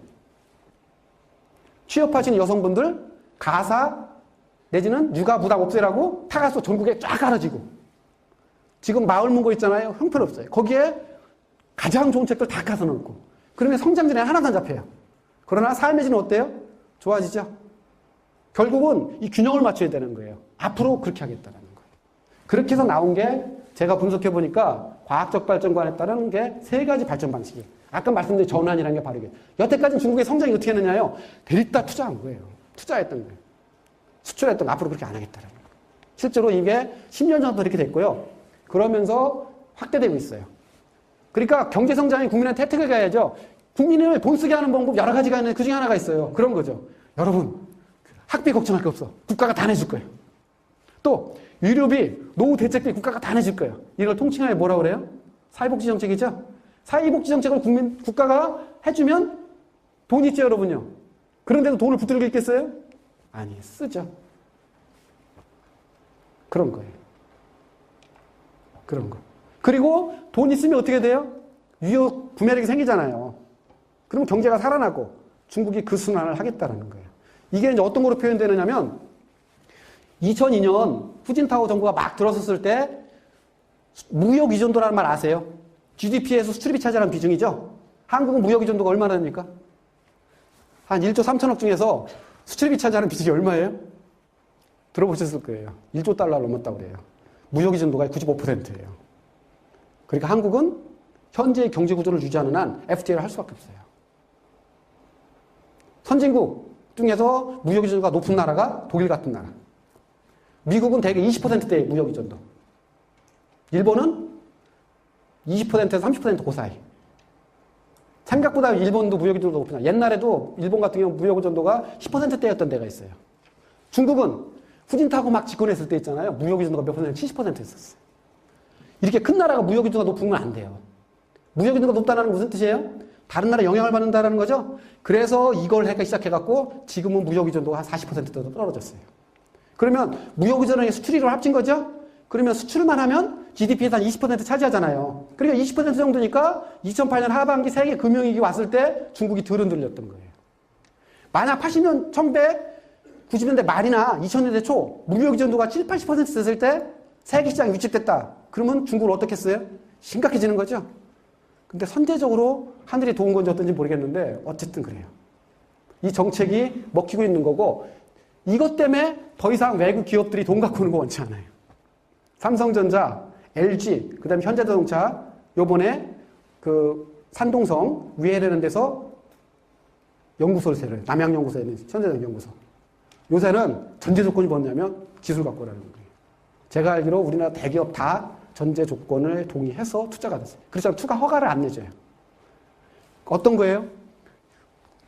취업하시는 여성분들 가사 내지는 육아 부담 없애라고 타가서 전국에 쫙 깔아지고, 지금 마을 문고 있잖아요. 형편없어요. 거기에 가장 좋은 책들 다 가서 넣고, 그러면 성장률이 하나도 안 잡혀요. 그러나 삶의 질은 어때요? 좋아지죠? 결국은 이 균형을 맞춰야 되는 거예요. 앞으로 그렇게 하겠다는 거예요. 그렇게 해서 나온 게 제가 분석해 보니까 과학적 발전관에 따른 게 세 가지 발전 방식이에요. 아까 말씀드린 전환이라는 게 바로 이게. 여태까지 중국의 성장이 어떻게 했느냐요? 데리다 투자한 거예요. 투자했던 거예요. 수출했던 거 앞으로 그렇게 안 하겠다는 거예요. 실제로 이게 10년 전부터 이렇게 됐고요. 그러면서 확대되고 있어요. 그러니까 경제성장이 국민한테 혜택을 가야죠. 국민을 돈 쓰게 하는 방법 여러 가지가 있는데 그 중에 하나가 있어요. 그런 거죠. 여러분, 학비 걱정할 거 없어. 국가가 다 내줄 거예요. 또 의료비, 노후 대책비 국가가 다 내줄 거예요. 이걸 통칭하여 뭐라고 그래요? 사회복지 정책이죠. 사회복지 정책을 국가가 해주면 돈 있죠, 여러분요. 그런데도 돈을 붙들고 있겠어요? 아니, 쓰죠. 그런 거예요. 그런 거. 그리고 돈 있으면 어떻게 돼요? 유효 구매력이 생기잖아요. 그럼 경제가 살아나고 중국이 그 순환을 하겠다는 거예요. 이게 이제 어떤 거로 표현되느냐면 2002년 후진타오 정부가 막 들어섰을 때 무역 의존도라는 말 아세요? GDP에서 수출입이 차지하는 비중이죠. 한국은 무역 의존도가 얼마나 됩니까? 한 1조 3천억 중에서 수출입이 차지하는 비중이 얼마예요? 들어보셨을 거예요. 1조 달러를 넘었다고 그래요. 무역 의존도가 95%예요. 그러니까 한국은 현재의 경제 구조를 유지하는 한 FTA를 할 수밖에 없어요. 선진국 중에서 무역 의존도가 높은 나라가 독일 같은 나라. 미국은 대개 20%대의 무역 의존도. 일본은 20%에서 30% 그 사이. 생각보다 일본도 무역 의존도가 높구나. 옛날에도 일본 같은 경우 무역 의존도가 10%대였던 데가 있어요. 중국은 후진타오 막 집권했을 때 있잖아요. 무역 의존도가 몇 퍼센트? 70%였었어요. 이렇게 큰 나라가 무역 의존도가 높으면 안 돼요. 무역 의존도가 높다는 건 무슨 뜻이에요? 다른 나라에 영향을 받는다는 거죠. 그래서 이걸 하기 시작해갖고 지금은 무역 의존도가 한 40%도 떨어졌어요. 그러면 무역 의존도의 수출이랑 합친 거죠. 그러면 수출만 하면 GDP에서 한 20% 차지하잖아요. 그러니까 20% 정도니까 2008년 하반기 세계 금융위기 왔을 때 중국이 덜 흔들렸던 거예요. 만약 80년, 1990년대 말이나 2000년대 초 무역 의존도가 7, 80% 됐을 때 세계 시장이 위축됐다. 그러면 중국은 어떻겠어요? 심각해지는 거죠. 근데 선제적으로 하늘이 도운 건지 어떤지 모르겠는데 어쨌든 그래요. 이 정책이 먹히고 있는 거고 이것 때문에 더 이상 외국 기업들이 돈 갖고 오는 거 원치 않아요. 삼성전자, LG, 그 다음에 현대자동차 요번에 그 산동성 위해라는 데서 연구소를 세워요. 남양연구소에 있는 현대자동차 요새는 전제 조건이 뭐냐면 기술 갖고 오라는 거예요. 제가 알기로 우리나라 대기업 다 전제 조건을 동의해서 투자가 됐어요. 그렇지만 투자 허가를 안 내줘요. 어떤 거예요?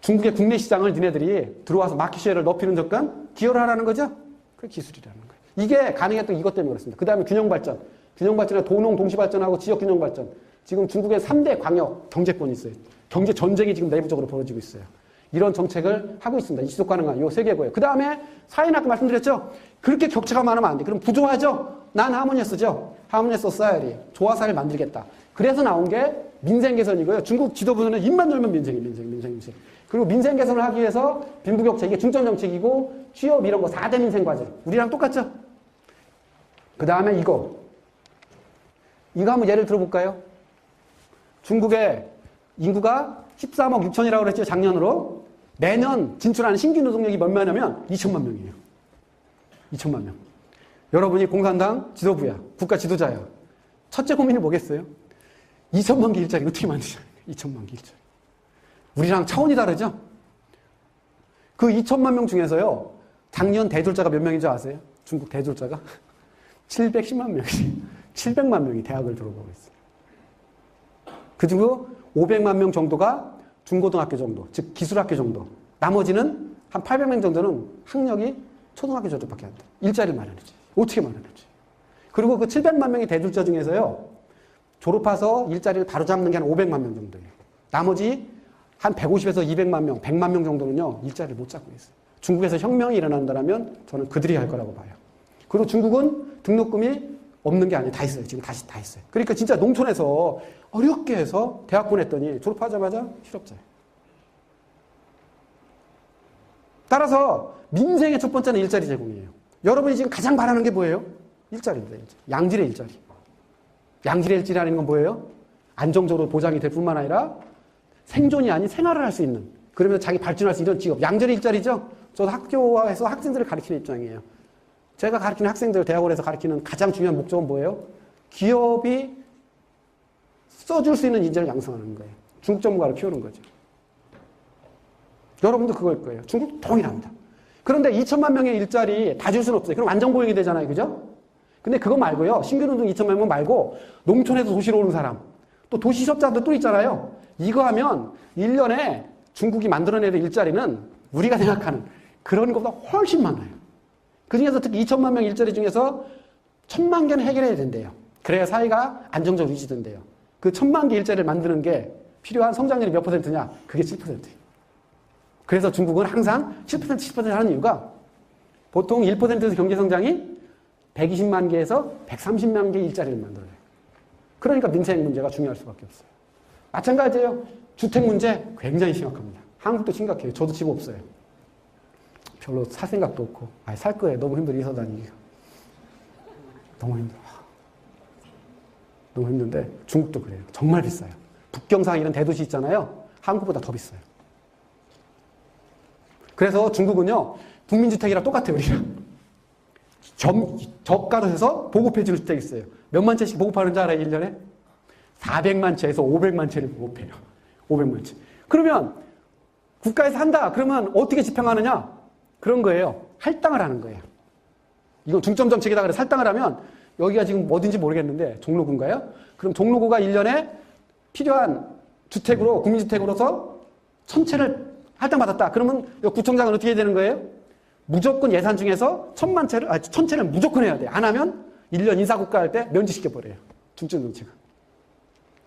중국의 국내 시장을 니네들이 들어와서 마켓쉐어를 높이는 조건 기여를 하라는 거죠? 그게 기술이라는 거예요. 이게 가능했던 이것 때문에 그렇습니다. 그 다음에 균형발전. 균형발전에 도농 동시발전하고 지역균형발전. 지금 중국의 3대 광역 경제권이 있어요. 경제 전쟁이 지금 내부적으로 벌어지고 있어요. 이런 정책을 하고 있습니다. 이 지속 가능한 요 세 개고요. 그 다음에 사회는 아까 말씀드렸죠? 그렇게 격차가 많으면 안 돼. 그럼 부조화죠? 난 하모니어스죠? 하모니어스 소사이어티. 조화사를 만들겠다. 그래서 나온 게 민생 개선이고요. 중국 지도부는 입만 열면 민생. 그리고 민생 개선을 하기 위해서 빈부격차, 이게 중점 정책이고 취업 이런 거 4대 민생 과제. 우리랑 똑같죠? 그 다음에 이거 한번 예를 들어볼까요? 중국의 인구가 13억 6천이라고 그랬죠, 작년으로. 매년 진출하는 신규 노동력이 몇 명이냐면 2천만 명이에요. 2천만 명. 여러분이 공산당 지도부야. 국가 지도자야. 첫째 고민이 뭐겠어요? 2천만 개 일자리 어떻게 만드냐. 2천만 개 일자리. 우리랑 차원이 다르죠? 그 2천만 명 중에서요, 작년 대졸자가 몇 명인 줄 아세요? 중국 대졸자가? 710만 명이. 700만 명이 대학을 졸업하고 있어요. 그중에 500만 명 정도가 중고등학교 정도, 즉 기술학교 정도. 나머지는 한 800명 정도는 학력이 초등학교 정도밖에 안 돼. 일자리를 마련했지. 어떻게 마련했지. 그리고 그 700만 명의 대졸자 중에서요. 졸업해서 일자리를 바로 잡는 게 한 500만 명 정도예요. 나머지 한 150에서 200만 명, 100만 명 정도는요. 일자리를 못 잡고 있어요. 중국에서 혁명이 일어난다면 저는 그들이 할 거라고 봐요. 그리고 중국은 등록금이 없는 게 아니에요. 다 있어요. 지금 다시 다 있어요. 그러니까 진짜 농촌에서 어렵게 해서 대학 보냈더니 졸업하자마자 실업자예요. 따라서 민생의 첫 번째는 일자리 제공이에요. 여러분이 지금 가장 바라는 게 뭐예요? 일자리입니다. 일자리. 양질의 일자리. 양질의 일자리라는 건 뭐예요? 안정적으로 보장이 될 뿐만 아니라 생존이 아닌 생활을 할 수 있는, 그러면 자기 발전할 수 있는 직업. 양질의 일자리죠? 저도 학교에서 학생들을 가르치는 입장이에요. 제가 가르치는 학생들, 대학원에서 가르치는 가장 중요한 목적은 뭐예요? 기업이 써줄 수 있는 인재를 양성하는 거예요. 중국 전문가를 키우는 거죠. 여러분도 그걸 거예요. 중국 동일합니다. 그런데 2천만 명의 일자리 다 줄 수는 없어요. 그럼 안정고용이 되잖아요. 그죠? 근데 그거 말고요. 신규노동 2천만 명 말고 농촌에서 도시로 오는 사람, 또 도시 실업자도 또 있잖아요. 이거 하면 1년에 중국이 만들어내는 일자리는 우리가 생각하는 그런 것보다 훨씬 많아요. 그중에서 특히 2천만 명 일자리 중에서 1,000만 개는 해결해야 된대요. 그래야 사회가 안정적으로 유지된대요. 그 1,000만 개 일자리를 만드는 게 필요한 성장률이 몇 %냐? 그게 7%예요. 그래서 중국은 항상 7%, 10% 하는 이유가 보통 1%에서 경제성장이 120만 개에서 130만 개 일자리를 만들어요. 그러니까 민생 문제가 중요할 수밖에 없어요. 마찬가지예요. 주택 문제 굉장히 심각합니다. 한국도 심각해요. 저도 집 없어요. 별로 살 생각도 없고. 아니, 살 거예요. 너무 힘들어, 이사 다니기가. 너무 힘들어. 너무 힘든데 중국도 그래요. 정말 비싸요. 북경상 이런 대도시 있잖아요. 한국보다 더 비싸요. 그래서 중국은요. 국민주택이랑 똑같아요. 우리랑. 저가로 해서 보급해주는 주택이 있어요. 몇만 채씩 보급하는 줄 알아요? 1년에? 400만 채에서 500만 채를 보급해요. 500만 채. 그러면 국가에서 한다. 그러면 어떻게 집행하느냐? 그런 거예요. 할당을 하는 거예요. 이건 중점 정책이다 그래서 할당을 하면 여기가 지금 어딘지 모르겠는데 종로구인가요? 그럼 종로구가 1년에 필요한 주택으로 국민주택으로서 1,000채를 할당받았다. 그러면 구청장은 어떻게 해야 되는 거예요? 무조건 예산 중에서 1,000채를 무조건 해야 돼요. 안 하면 1년 인사국가 할 때 면제시켜버려요. 중점 정책은.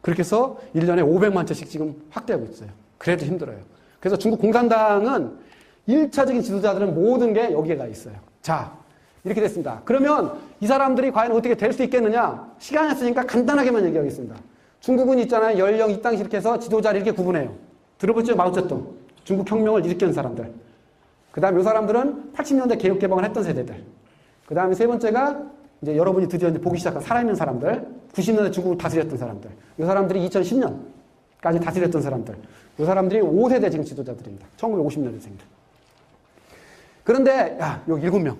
그렇게 해서 1년에 500만 채씩 지금 확대하고 있어요. 그래도 힘들어요. 그래서 중국 공산당은 1차적인 지도자들은 모든 게 여기에 가 있어요. 자, 이렇게 됐습니다. 그러면 이 사람들이 과연 어떻게 될 수 있겠느냐? 시간이 없으니까 간단하게만 얘기하겠습니다. 중국은 있잖아요. 연령 이 땅 이렇게 해서 지도자를 이렇게 구분해요. 들어보죠? 마오쩌둥. 중국 혁명을 일으킨 사람들. 그 다음에 이 사람들은 80년대 개혁 개방을 했던 세대들. 그 다음에 세 번째가 이제 여러분이 드디어 이제 보기 시작한 살아있는 사람들. 90년대 중국을 다스렸던 사람들. 이 사람들이 2010년까지 다스렸던 사람들. 이 사람들이 5세대 지금 지도자들입니다. 1950년대생들. 그런데 여기 7명.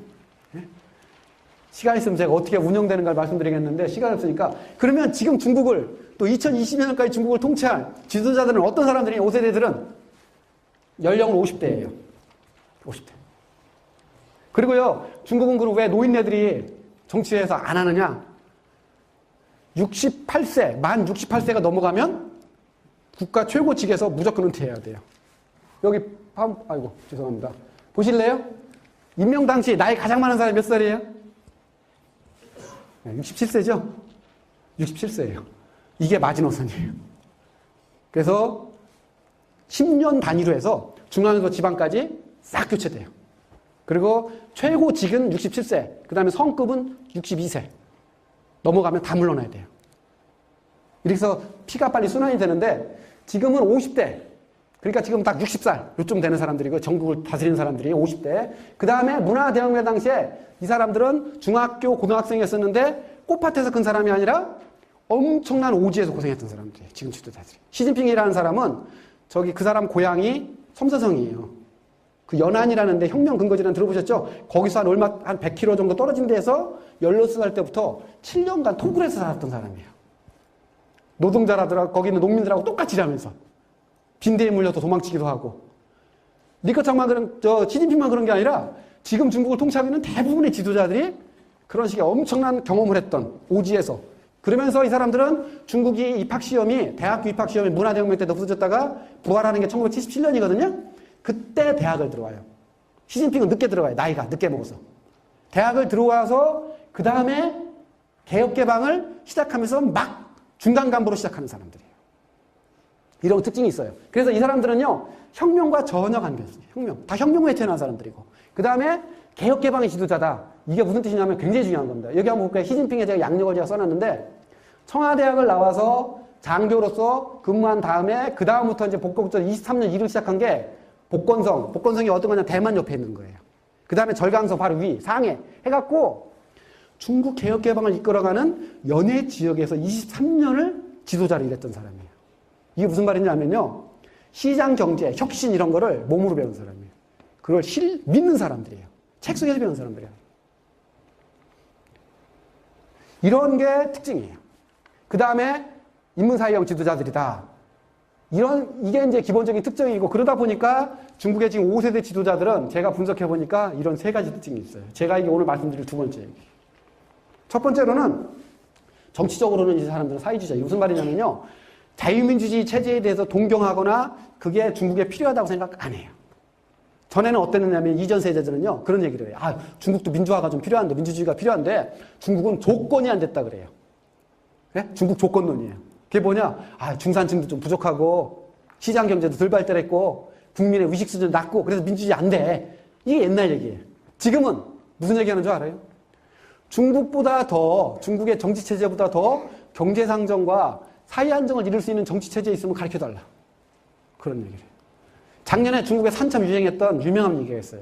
시간 있으면 제가 어떻게 운영되는가 말씀드리겠는데 시간이 없으니까 그러면 지금 중국을 또 2020년까지 중국을 통치할 지도자들은 어떤 사람들이 5세대들은 연령은 50대예요. 50대. 그리고요. 중국은 그럼 왜 노인네들이 정치에서 안 하느냐? 68세, 만 68세가 넘어가면 국가 최고직에서 무조건 은퇴해야 돼요. 여기 아이고 죄송합니다. 보실래요? 임명 당시 나이 가장 많은 사람이 몇 살이에요? 67세죠? 67세예요. 이게 마지노선이에요. 그래서 10년 단위로 해서 중앙에서 지방까지 싹 교체돼요. 그리고 최고직은 67세, 그 다음에 성급은 62세. 넘어가면 다 물러나야 돼요. 이래서 피가 빨리 순환이 되는데 지금은 50대. 그러니까 지금 딱 60살 요쯤 되는 사람들이고 전국을 다스리는 사람들이 50대. 그 다음에 문화대혁명 당시에 이 사람들은 중학교, 고등학생이었었는데 꽃밭에서 큰 사람이 아니라 엄청난 오지에서 고생했던 사람들이에요. 지금 지도자들이. 시진핑이라는 사람은 저기 그 사람 고향이 섬서성이에요. 그 연안이라는 데 혁명 근거지라는 들어보셨죠? 거기서 한 100km 정도 떨어진 데에서 16살 때부터 7년간 토굴에서 살았던 사람이에요. 노동자라더라 거기 있는 농민들하고 똑같이 일하면서 빈대에 물려서 도망치기도 하고. 리커창만 시진핑만 그런 게 아니라 지금 중국을 통치하고 있는 대부분의 지도자들이 그런 식의 엄청난 경험을 했던 오지에서 그러면서 이 사람들은 중국이 입학시험이, 대학교 입학시험이 문화대혁명 때 없어졌다가 부활하는 게 1977년이거든요. 그때 대학을 들어와요. 시진핑은 늦게 들어가요. 나이가 늦게 먹어서. 대학을 들어와서 그 다음에 개혁개방을 시작하면서 막 중간 간부로 시작하는 사람들이에요. 이런 특징이 있어요. 그래서 이 사람들은요, 혁명과 전혀 관계없어요. 혁명. 다 혁명 후에 태어난 사람들이고. 그 다음에 개혁개방의 지도자다. 이게 무슨 뜻이냐면 굉장히 중요한 겁니다. 여기 한번 볼까요? 시진핑에 제가 양력을 제가 써놨는데, 청와대학을 나와서 장교로서 근무한 다음에, 그 다음부터 이제 복고부터 23년 일을 시작한 게 복건성. 복건성이 어떤 거냐? 대만 옆에 있는 거예요. 그 다음에 절강서 바로 위, 상해. 해갖고 중국 개혁개방을 이끌어가는 연해 지역에서 23년을 지도자로 일했던 사람이에요. 이게 무슨 말이냐면요. 시장 경제, 혁신 이런 거를 몸으로 배운 사람이에요. 그걸 믿는 사람들이에요. 책 속에서 배운 사람들이에요. 이런 게 특징이에요. 그 다음에 인문사회형 지도자들이다. 이게 이제 기본적인 특징이고, 그러다 보니까 중국의 지금 5세대 지도자들은 제가 분석해보니까 이런 세 가지 특징이 있어요. 제가 이게 오늘 말씀드릴 두 번째 얘기. 첫 번째로는 정치적으로는 이 사람들은 사회주의자. 무슨 말이냐면요. 자유민주주의 체제에 대해서 동경하거나 그게 중국에 필요하다고 생각 안 해요. 전에는 어땠느냐면 이전 세대들은요. 그런 얘기를 해요. 아, 중국도 민주화가 좀 필요한데, 민주주의가 필요한데 중국은 조건이 안 됐다 그래요. 네? 중국 조건론이에요. 그게 뭐냐? 아, 중산층도 좀 부족하고 시장 경제도 덜 발달했고 국민의 의식 수준이 낮고 그래서 민주주의 안 돼. 이게 옛날 얘기예요. 지금은 무슨 얘기하는 줄 알아요? 중국보다 더, 중국의 정치 체제보다 더 경제 상정과 사회 안정을 이룰 수 있는 정치 체제에 있으면 가르쳐달라. 그런 얘기를 해요. 작년에 중국에 한참 유행했던 유명한 얘기가 있어요.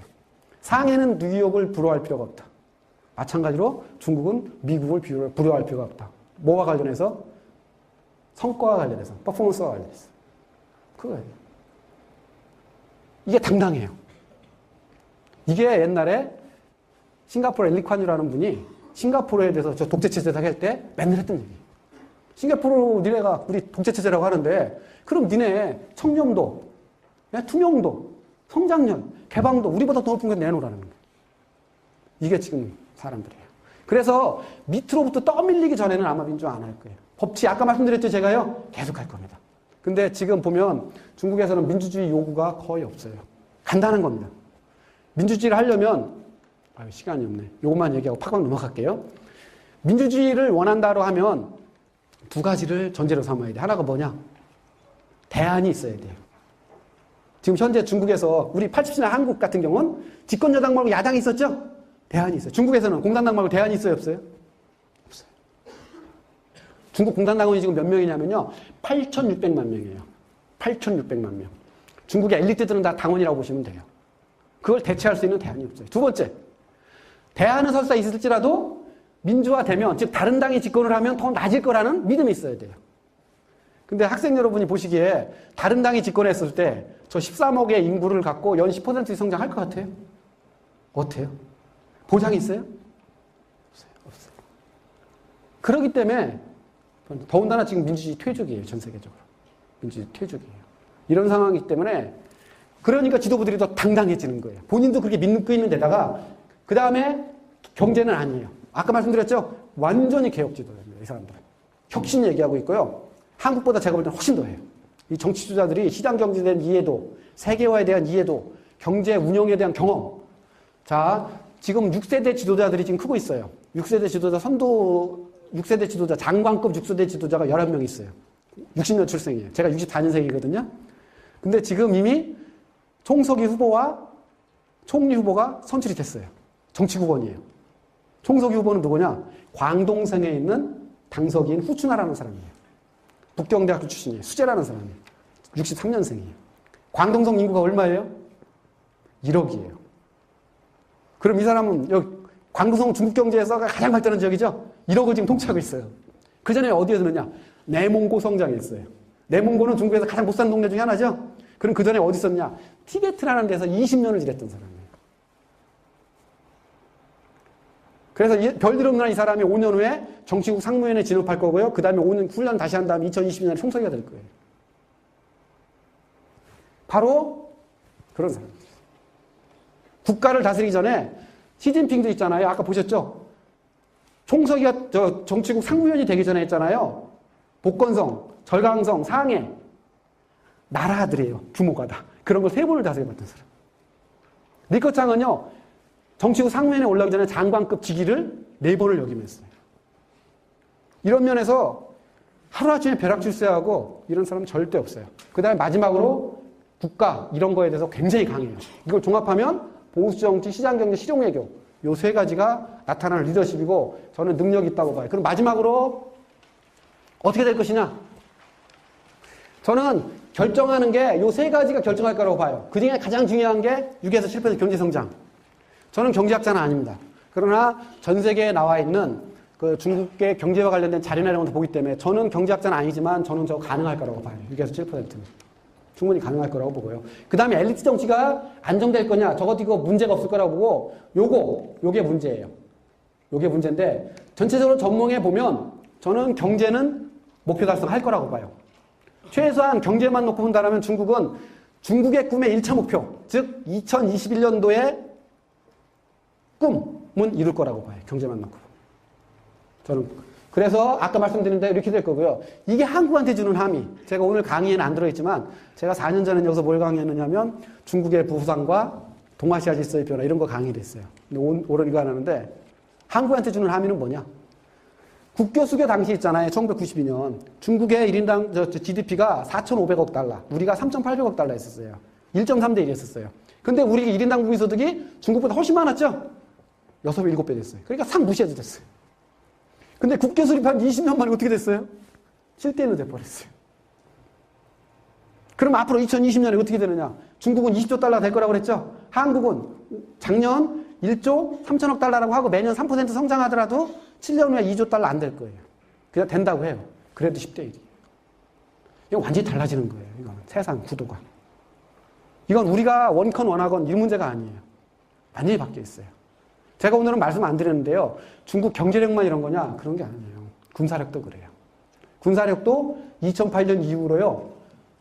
상해는 뉴욕을 부러워할 필요가 없다. 마찬가지로 중국은 미국을 부러워할 필요가 없다. 뭐와 관련해서? 성과와 관련해서, 퍼포먼스와 관련해서. 그거예요. 이게 당당해요. 이게 옛날에 싱가포르 엘리관유라는 분이 싱가포르에 대해서 저 독재체제다 할 때 맨날 했던 얘기예요. 싱가포르 니네가 우리 독재체제라고 하는데 그럼 니네 청렴도, 투명도, 성장률, 개방도 우리보다 더 높은 건 내놓으라는 거예요. 이게 지금 사람들이에요. 그래서 밑으로부터 떠밀리기 전에는 아마 민주화 안 할 거예요. 법치 아까 말씀드렸죠 제가요. 계속 할 겁니다. 근데 지금 보면 중국에서는 민주주의 요구가 거의 없어요. 간단한 겁니다. 민주주의를 하려면 시간이 없네. 요것만 얘기하고 팍팍 넘어갈게요. 민주주의를 원한다로 하면 두 가지를 전제로 삼아야 돼. 하나가 뭐냐? 대안이 있어야 돼요. 지금 현재 중국에서 우리 80년대 한국 같은 경우는 집권 여당 말고 야당이 있었죠? 대안이 있어요. 중국에서는 공산당 말고 대안이 있어요? 없어요? 없어요. 중국 공산당원이 지금 몇 명이냐면요. 8,600만 명이에요. 8,600만 명. 중국의 엘리트들은 다 당원이라고 보시면 돼요. 그걸 대체할 수 있는 대안이 없어요. 두 번째, 대안은 설사 있을지라도 민주화되면, 즉 다른 당이 집권을 하면 더 나아질 거라는 믿음이 있어야 돼요. 근데 학생 여러분이 보시기에 다른 당이 집권했을 때 저 13억의 인구를 갖고 연 10% 성장할 것 같아요? 어때요? 보장이 있어요? 없어요. 없어요. 그렇기 때문에 더군다나 지금 민주주의 퇴적이에요. 전 세계적으로. 민주주의 퇴적이에요. 이런 상황이기 때문에 그러니까 지도부들이 더 당당해지는 거예요. 본인도 그렇게 믿고 있는 데다가 그 다음에 경제는 아니에요. 아까 말씀드렸죠? 완전히 개혁 지도자입니다. 이 사람들은. 혁신 얘기하고 있고요. 한국보다 제가 볼 때는 훨씬 더 해요. 이 정치 지도자들이 시장 경제에 대한 이해도, 세계화에 대한 이해도, 경제 운영에 대한 경험. 자, 지금 6세대 지도자들이 지금 크고 있어요. 6세대 지도자 6세대 지도자, 장관급 6세대 지도자가 11명 있어요. 60년 출생이에요. 제가 64년생이거든요. 근데 지금 이미 총서기 후보와 총리 후보가 선출이 됐어요. 정치국원이에요. 총서기 후보는 누구냐? 광동성에 있는 당서기인 후춘하라는 사람이에요. 북경대학교 출신이에요. 수재라는 사람이에요. 63년생이에요. 광동성 인구가 얼마예요? 1억이에요. 그럼 이 사람은 여기 광동성 중국 경제에서 가장 발달한 지역이죠? 1억을 지금 통치하고 있어요. 그 전에 어디에 드느냐? 내몽고 성장에 있어요. 내몽고는 중국에서 가장 못 사는 동네 중에 하나죠? 그럼 그 전에 어디 있었냐? 티베트라는 데서 20년을 지냈던 사람이에요. 그래서 별일 없는 이 사람이 5년 후에 정치국 상무위원회 진업할 거고요. 그 다음에 5년 훈련 다시 한 다음에 2022년에 총서기가 될 거예요. 바로 그런 사람입니다. 국가를 다스리기 전에 시진핑도 있잖아요. 아까 보셨죠? 총석이가 정치국 상무위원이 되기 전에 했잖아요. 복건성, 절강성, 상해. 나라들이에요. 규모가 다. 그런 걸 3번을 자세히 봤던 사람. 리커창은요, 정치국 상무위원에 올라오기 전에 장관급 직위를 4번을 역임했어요. 이런 면에서 하루아침에 벼락출세하고 이런 사람은 절대 없어요. 그 다음에 마지막으로 국가 이런 거에 대해서 굉장히 강해요. 이걸 종합하면 보수정치, 시장경제, 실용외교 요 3가지가 나타나는 리더십이고 저는 능력이 있다고 봐요. 그럼 마지막으로 어떻게 될 것이냐? 저는 결정하는 게 요 3가지가 결정할 거라고 봐요. 그 중에 가장 중요한 게 6에서 7% 경제성장. 저는 경제학자는 아닙니다. 그러나 전 세계에 나와 있는 그 중국의 경제와 관련된 자료나 이런 것도 보기 때문에 저는 경제학자는 아니지만 저는 저거 가능할 거라고 봐요. 6에서 7%는. 충분히 가능할 거라고 보고요. 그 다음에 엘리트 정치가 안정될 거냐? 저것도 이거 문제가 없을 거라고 보고 요게 문제예요. 요게 문제인데 전체적으로 전망해 보면 저는 경제는 목표 달성할 거라고 봐요. 최소한 경제만 놓고 본다면 중국은 중국의 꿈의 1차 목표, 즉 2021년도에 꿈은 이룰 거라고 봐요. 경제만 놓고. 저는 그래서 아까 말씀드린 대로 이렇게 될 거고요. 이게 한국한테 주는 함의. 제가 오늘 강의에는 안 들어있지만 제가 4년 전에 여기서 뭘 강의했느냐면 중국의 부상과 동아시아 질서의 변화 이런 거 강의를 했어요. 근데 오늘 이거 안 하는데 한국한테 주는 함의는 뭐냐? 국교 수교 당시 있잖아요. 1992년. 중국의 1인당 GDP가 4,500억 달러. 우리가 3,800억 달러 했었어요. 1.3대 1 했었어요. 근데 우리 1인당 국민소득이 중국보다 훨씬 많았죠? 6배, 7배 됐어요. 그러니까 상 무시해도 됐어요. 근데 국교 수립한 20년 만에 어떻게 됐어요? 7대 1로 돼버렸어요. 그럼 앞으로 2020년에 어떻게 되느냐? 중국은 20조 달러 될 거라고 그랬죠? 한국은 작년 1조 3천억 달러라고 하고 매년 3% 성장하더라도 7년 후에 2조 달러 안 될 거예요. 그냥 된다고 해요. 그래도 10대 1이에요. 이건 완전히 달라지는 거예요. 이건 세상 구도가. 이건 우리가 원컨 원하건 이 문제가 아니에요. 완전히 바뀌어 있어요. 제가 오늘은 말씀 안 드렸는데요. 중국 경제력만 이런 거냐? 그런 게 아니에요. 군사력도 그래요. 군사력도 2008년 이후로요.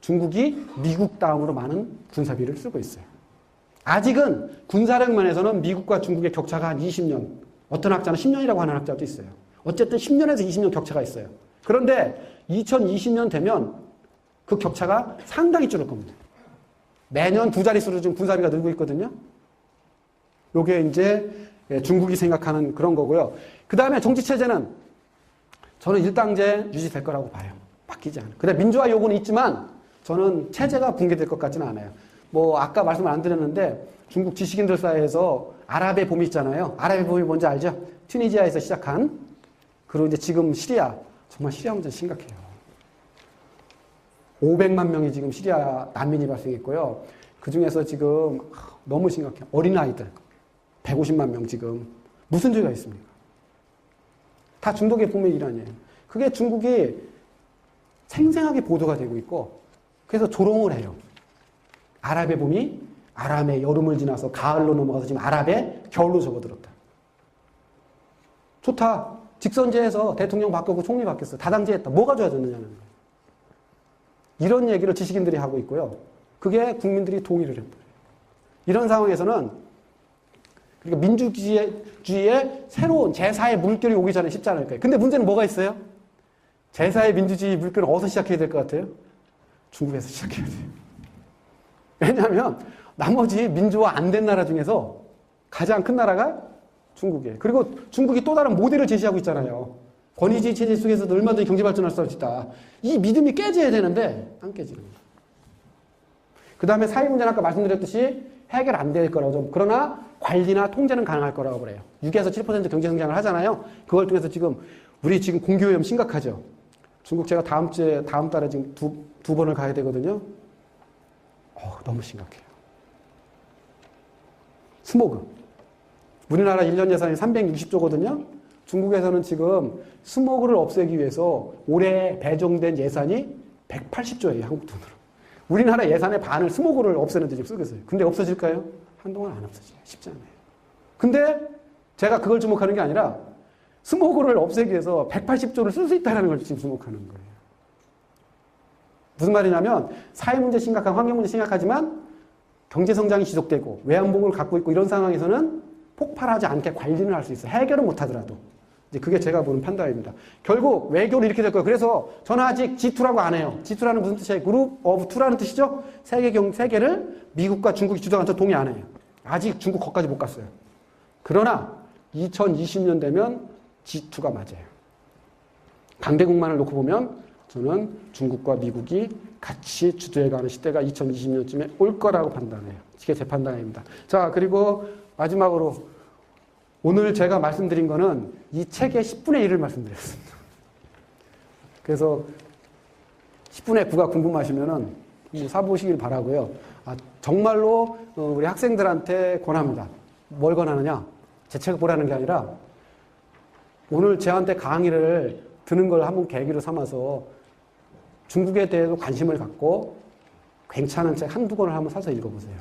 중국이 미국 다음으로 많은 군사비를 쓰고 있어요. 아직은 군사력 면에서는 미국과 중국의 격차가 한 20년, 어떤 학자는 10년이라고 하는 학자도 있어요. 어쨌든 10년에서 20년 격차가 있어요. 그런데 2020년 되면 그 격차가 상당히 줄을 겁니다. 매년 2자릿수로 지금 군사비가 늘고 있거든요. 요게 이제 중국이 생각하는 그런 거고요. 그 다음에 정치체제는 저는 일당제 유지될 거라고 봐요. 바뀌지 않아요. 근데 민주화 요구는 있지만 저는 체제가 붕괴될 것 같지는 않아요. 뭐 아까 말씀을 안 드렸는데 중국 지식인들 사이에서 아랍의 봄이 있잖아요. 아랍의 봄이 뭔지 알죠? 튀니지아에서 시작한 그리고 이제 지금 시리아 정말 시리아 문제 심각해요. 500만 명이 지금 시리아 난민이 발생했고요. 그 중에서 지금 너무 심각해요. 어린아이들 150만 명 지금 무슨 죄가 있습니까? 다 중독의 봄의 일환이에요. 그게 중국이 생생하게 보도가 되고 있고 그래서 조롱을 해요. 아랍의 봄이 아람의 여름을 지나서 가을로 넘어가서 지금 아랍의 겨울로 접어들었다. 좋다. 직선제해서 대통령 바뀌고 총리 바뀌었어. 다당제했다. 뭐가 좋아졌느냐는 거예요. 이런 얘기를 지식인들이 하고 있고요. 그게 국민들이 동의를 해버려요. 이런 상황에서는 그러니까 민주주의의 새로운 제4의 물결이 오기 전에 쉽지 않을 거예요. 근데 문제는 뭐가 있어요? 제4의 민주주의 물결은 어디서 시작해야 될 것 같아요? 중국에서 시작해야 돼요. 왜냐하면 나머지 민주화 안 된 나라 중에서 가장 큰 나라가 중국이에요. 그리고 중국이 또 다른 모델을 제시하고 있잖아요. 권위주의 체제 속에서도 얼마든지 경제 발전할 수 있다. 이 믿음이 깨져야 되는데 안 깨지는 거예요. 그 다음에 사회 문제는 아까 말씀드렸듯이 해결 안 될 거라고 좀 그러나 관리나 통제는 가능할 거라고 그래요. 6에서 7% 경제 성장을 하잖아요. 그걸 통해서 지금 우리 지금 공기오염 심각하죠. 중국 제가 다음 달에 지금 두 번을 가야 되거든요. 너무 심각해요. 스모그. 우리나라 1년 예산이 360조거든요. 중국에서는 지금 스모그를 없애기 위해서 올해 배정된 예산이 180조예요. 한국 돈으로. 우리나라 예산의 반을 스모그를 없애는 데 지금 쓰고 있어요. 근데 없어질까요? 한동안 안 없어져요. 쉽지 않아요. 근데 제가 그걸 주목하는 게 아니라 스모그를 없애기 위해서 180조를 쓸 수 있다는 걸 지금 주목하는 거예요. 무슨 말이냐면 사회 문제 심각한 환경 문제 심각하지만 경제 성장이 지속되고 외환보고를 갖고 있고 이런 상황에서는 폭발하지 않게 관리는 할 수 있어요. 해결은 못 하더라도. 그게 제가 보는 판단입니다. 결국 외교는 이렇게 될 거예요. 그래서 저는 아직 G2라고 안 해요. G2라는 무슨 뜻이에요? 그룹 오브 2라는 뜻이죠? 세계를 미국과 중국이 주도하는 저 동의 안 해요. 아직 중국 거기까지 못 갔어요. 그러나 2020년 되면 G2가 맞아요. 강대국만을 놓고 보면 저는 중국과 미국이 같이 주도해가는 시대가 2020년쯤에 올 거라고 판단해요. 이게 제 판단입니다. 자, 그리고 마지막으로 오늘 제가 말씀드린 거는 이 책의 10분의 1을 말씀드렸습니다. 그래서 10분의 9가 궁금하시면은 사보시길 바라고요. 정말로 우리 학생들한테 권합니다. 뭘 권하느냐? 제 책을 보라는 게 아니라 오늘 저한테 강의를 듣는 걸 한번 계기로 삼아서 중국에 대해서 관심을 갖고 괜찮은 책 한두 권을 한번 사서 읽어보세요.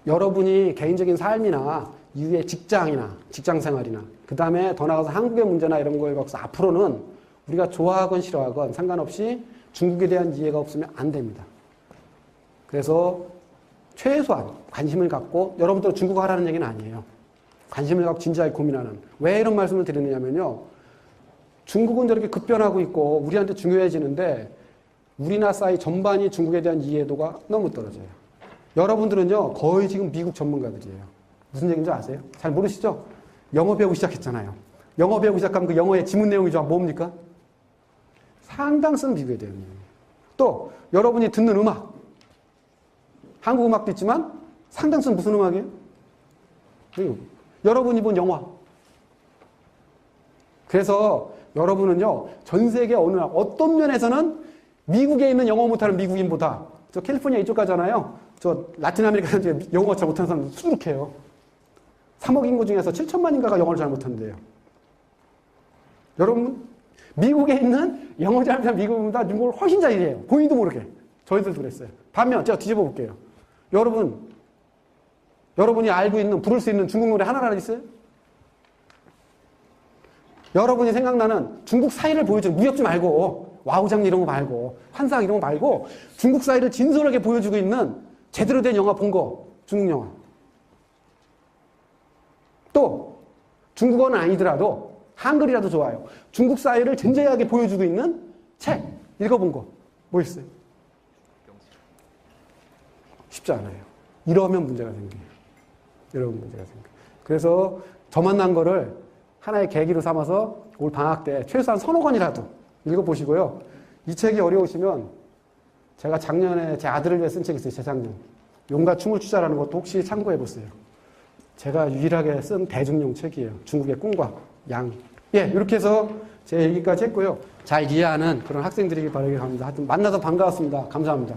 여러분이 개인적인 삶이나 이후에 직장이나 직장생활이나 그 다음에 더 나아가서 한국의 문제나 이런 거에 갖고서 앞으로는 우리가 좋아하건 싫어하건 상관없이 중국에 대한 이해가 없으면 안 됩니다. 그래서 최소한 관심을 갖고 여러분들 중국어 하라는 얘기는 아니에요. 관심을 갖고 진지하게 고민하는. 왜 이런 말씀을 드리느냐면요. 중국은 저렇게 급변하고 있고 우리한테 중요해지는데 우리나라 사이 전반이 중국에 대한 이해도가 너무 떨어져요. 여러분들은요 거의 지금 미국 전문가들이에요. 무슨 얘기인지 아세요? 잘 모르시죠? 영어 배우기 시작했잖아요. 영어 배우기 시작하면 그 영어의 지문 내용이 뭡니까? 상당성 미국에 대한 내용이에요. 또 여러분이 듣는 음악 한국 음악도 있지만 상당성 무슨 음악이에요? 여러분이 본 영화. 그래서 여러분은요 전 세계 어느 나라 어떤 면에서는 미국에 있는 영어 못하는 미국인보다 저 캘리포니아 이쪽 가잖아요. 저 라틴 아메리카 사람들이 영어 잘 못하는 사람 수두룩해요. 3억 인구 중에서 7천만인가가 영어를 잘 못한대요. 여러분 미국에 있는 영어 잘하는 미국인보다 중국어를 훨씬 잘해요. 본인도 모르게. 저희들도 그랬어요. 반면 제가 뒤집어 볼게요. 여러분이 알고 있는 부를 수 있는 중국 노래 하나라도 있어요? 여러분이 생각나는 중국 사이를 보여주는 무협지 말고 와우장리 이런 거 말고 환상 이런 거 말고 중국 사이를 진솔하게 보여주고 있는 제대로 된 영화 본 거 중국 영화. 또 중국어는 아니더라도 한글이라도 좋아요. 중국 사이를 진지하게 보여주고 있는 책 읽어본 거 뭐 있어요? 쉽지 않아요. 이러면 문제가 생겨요. 그래서 저 만난 거를 하나의 계기로 삼아서 올 방학 때 최소한 서너 권이라도 읽어보시고요. 이 책이 어려우시면 제가 작년에 제 아들을 위해 쓴 책이 있어요. 재작년. 용과 춤을 추자라는 것도 혹시 참고해보세요. 제가 유일하게 쓴 대중용 책이에요. 중국의 꿈과 양. 예, 이렇게 해서 제 얘기까지 했고요. 잘 이해하는 그런 학생들이길 바라게 합니다. 하여튼 만나서 반가웠습니다. 감사합니다.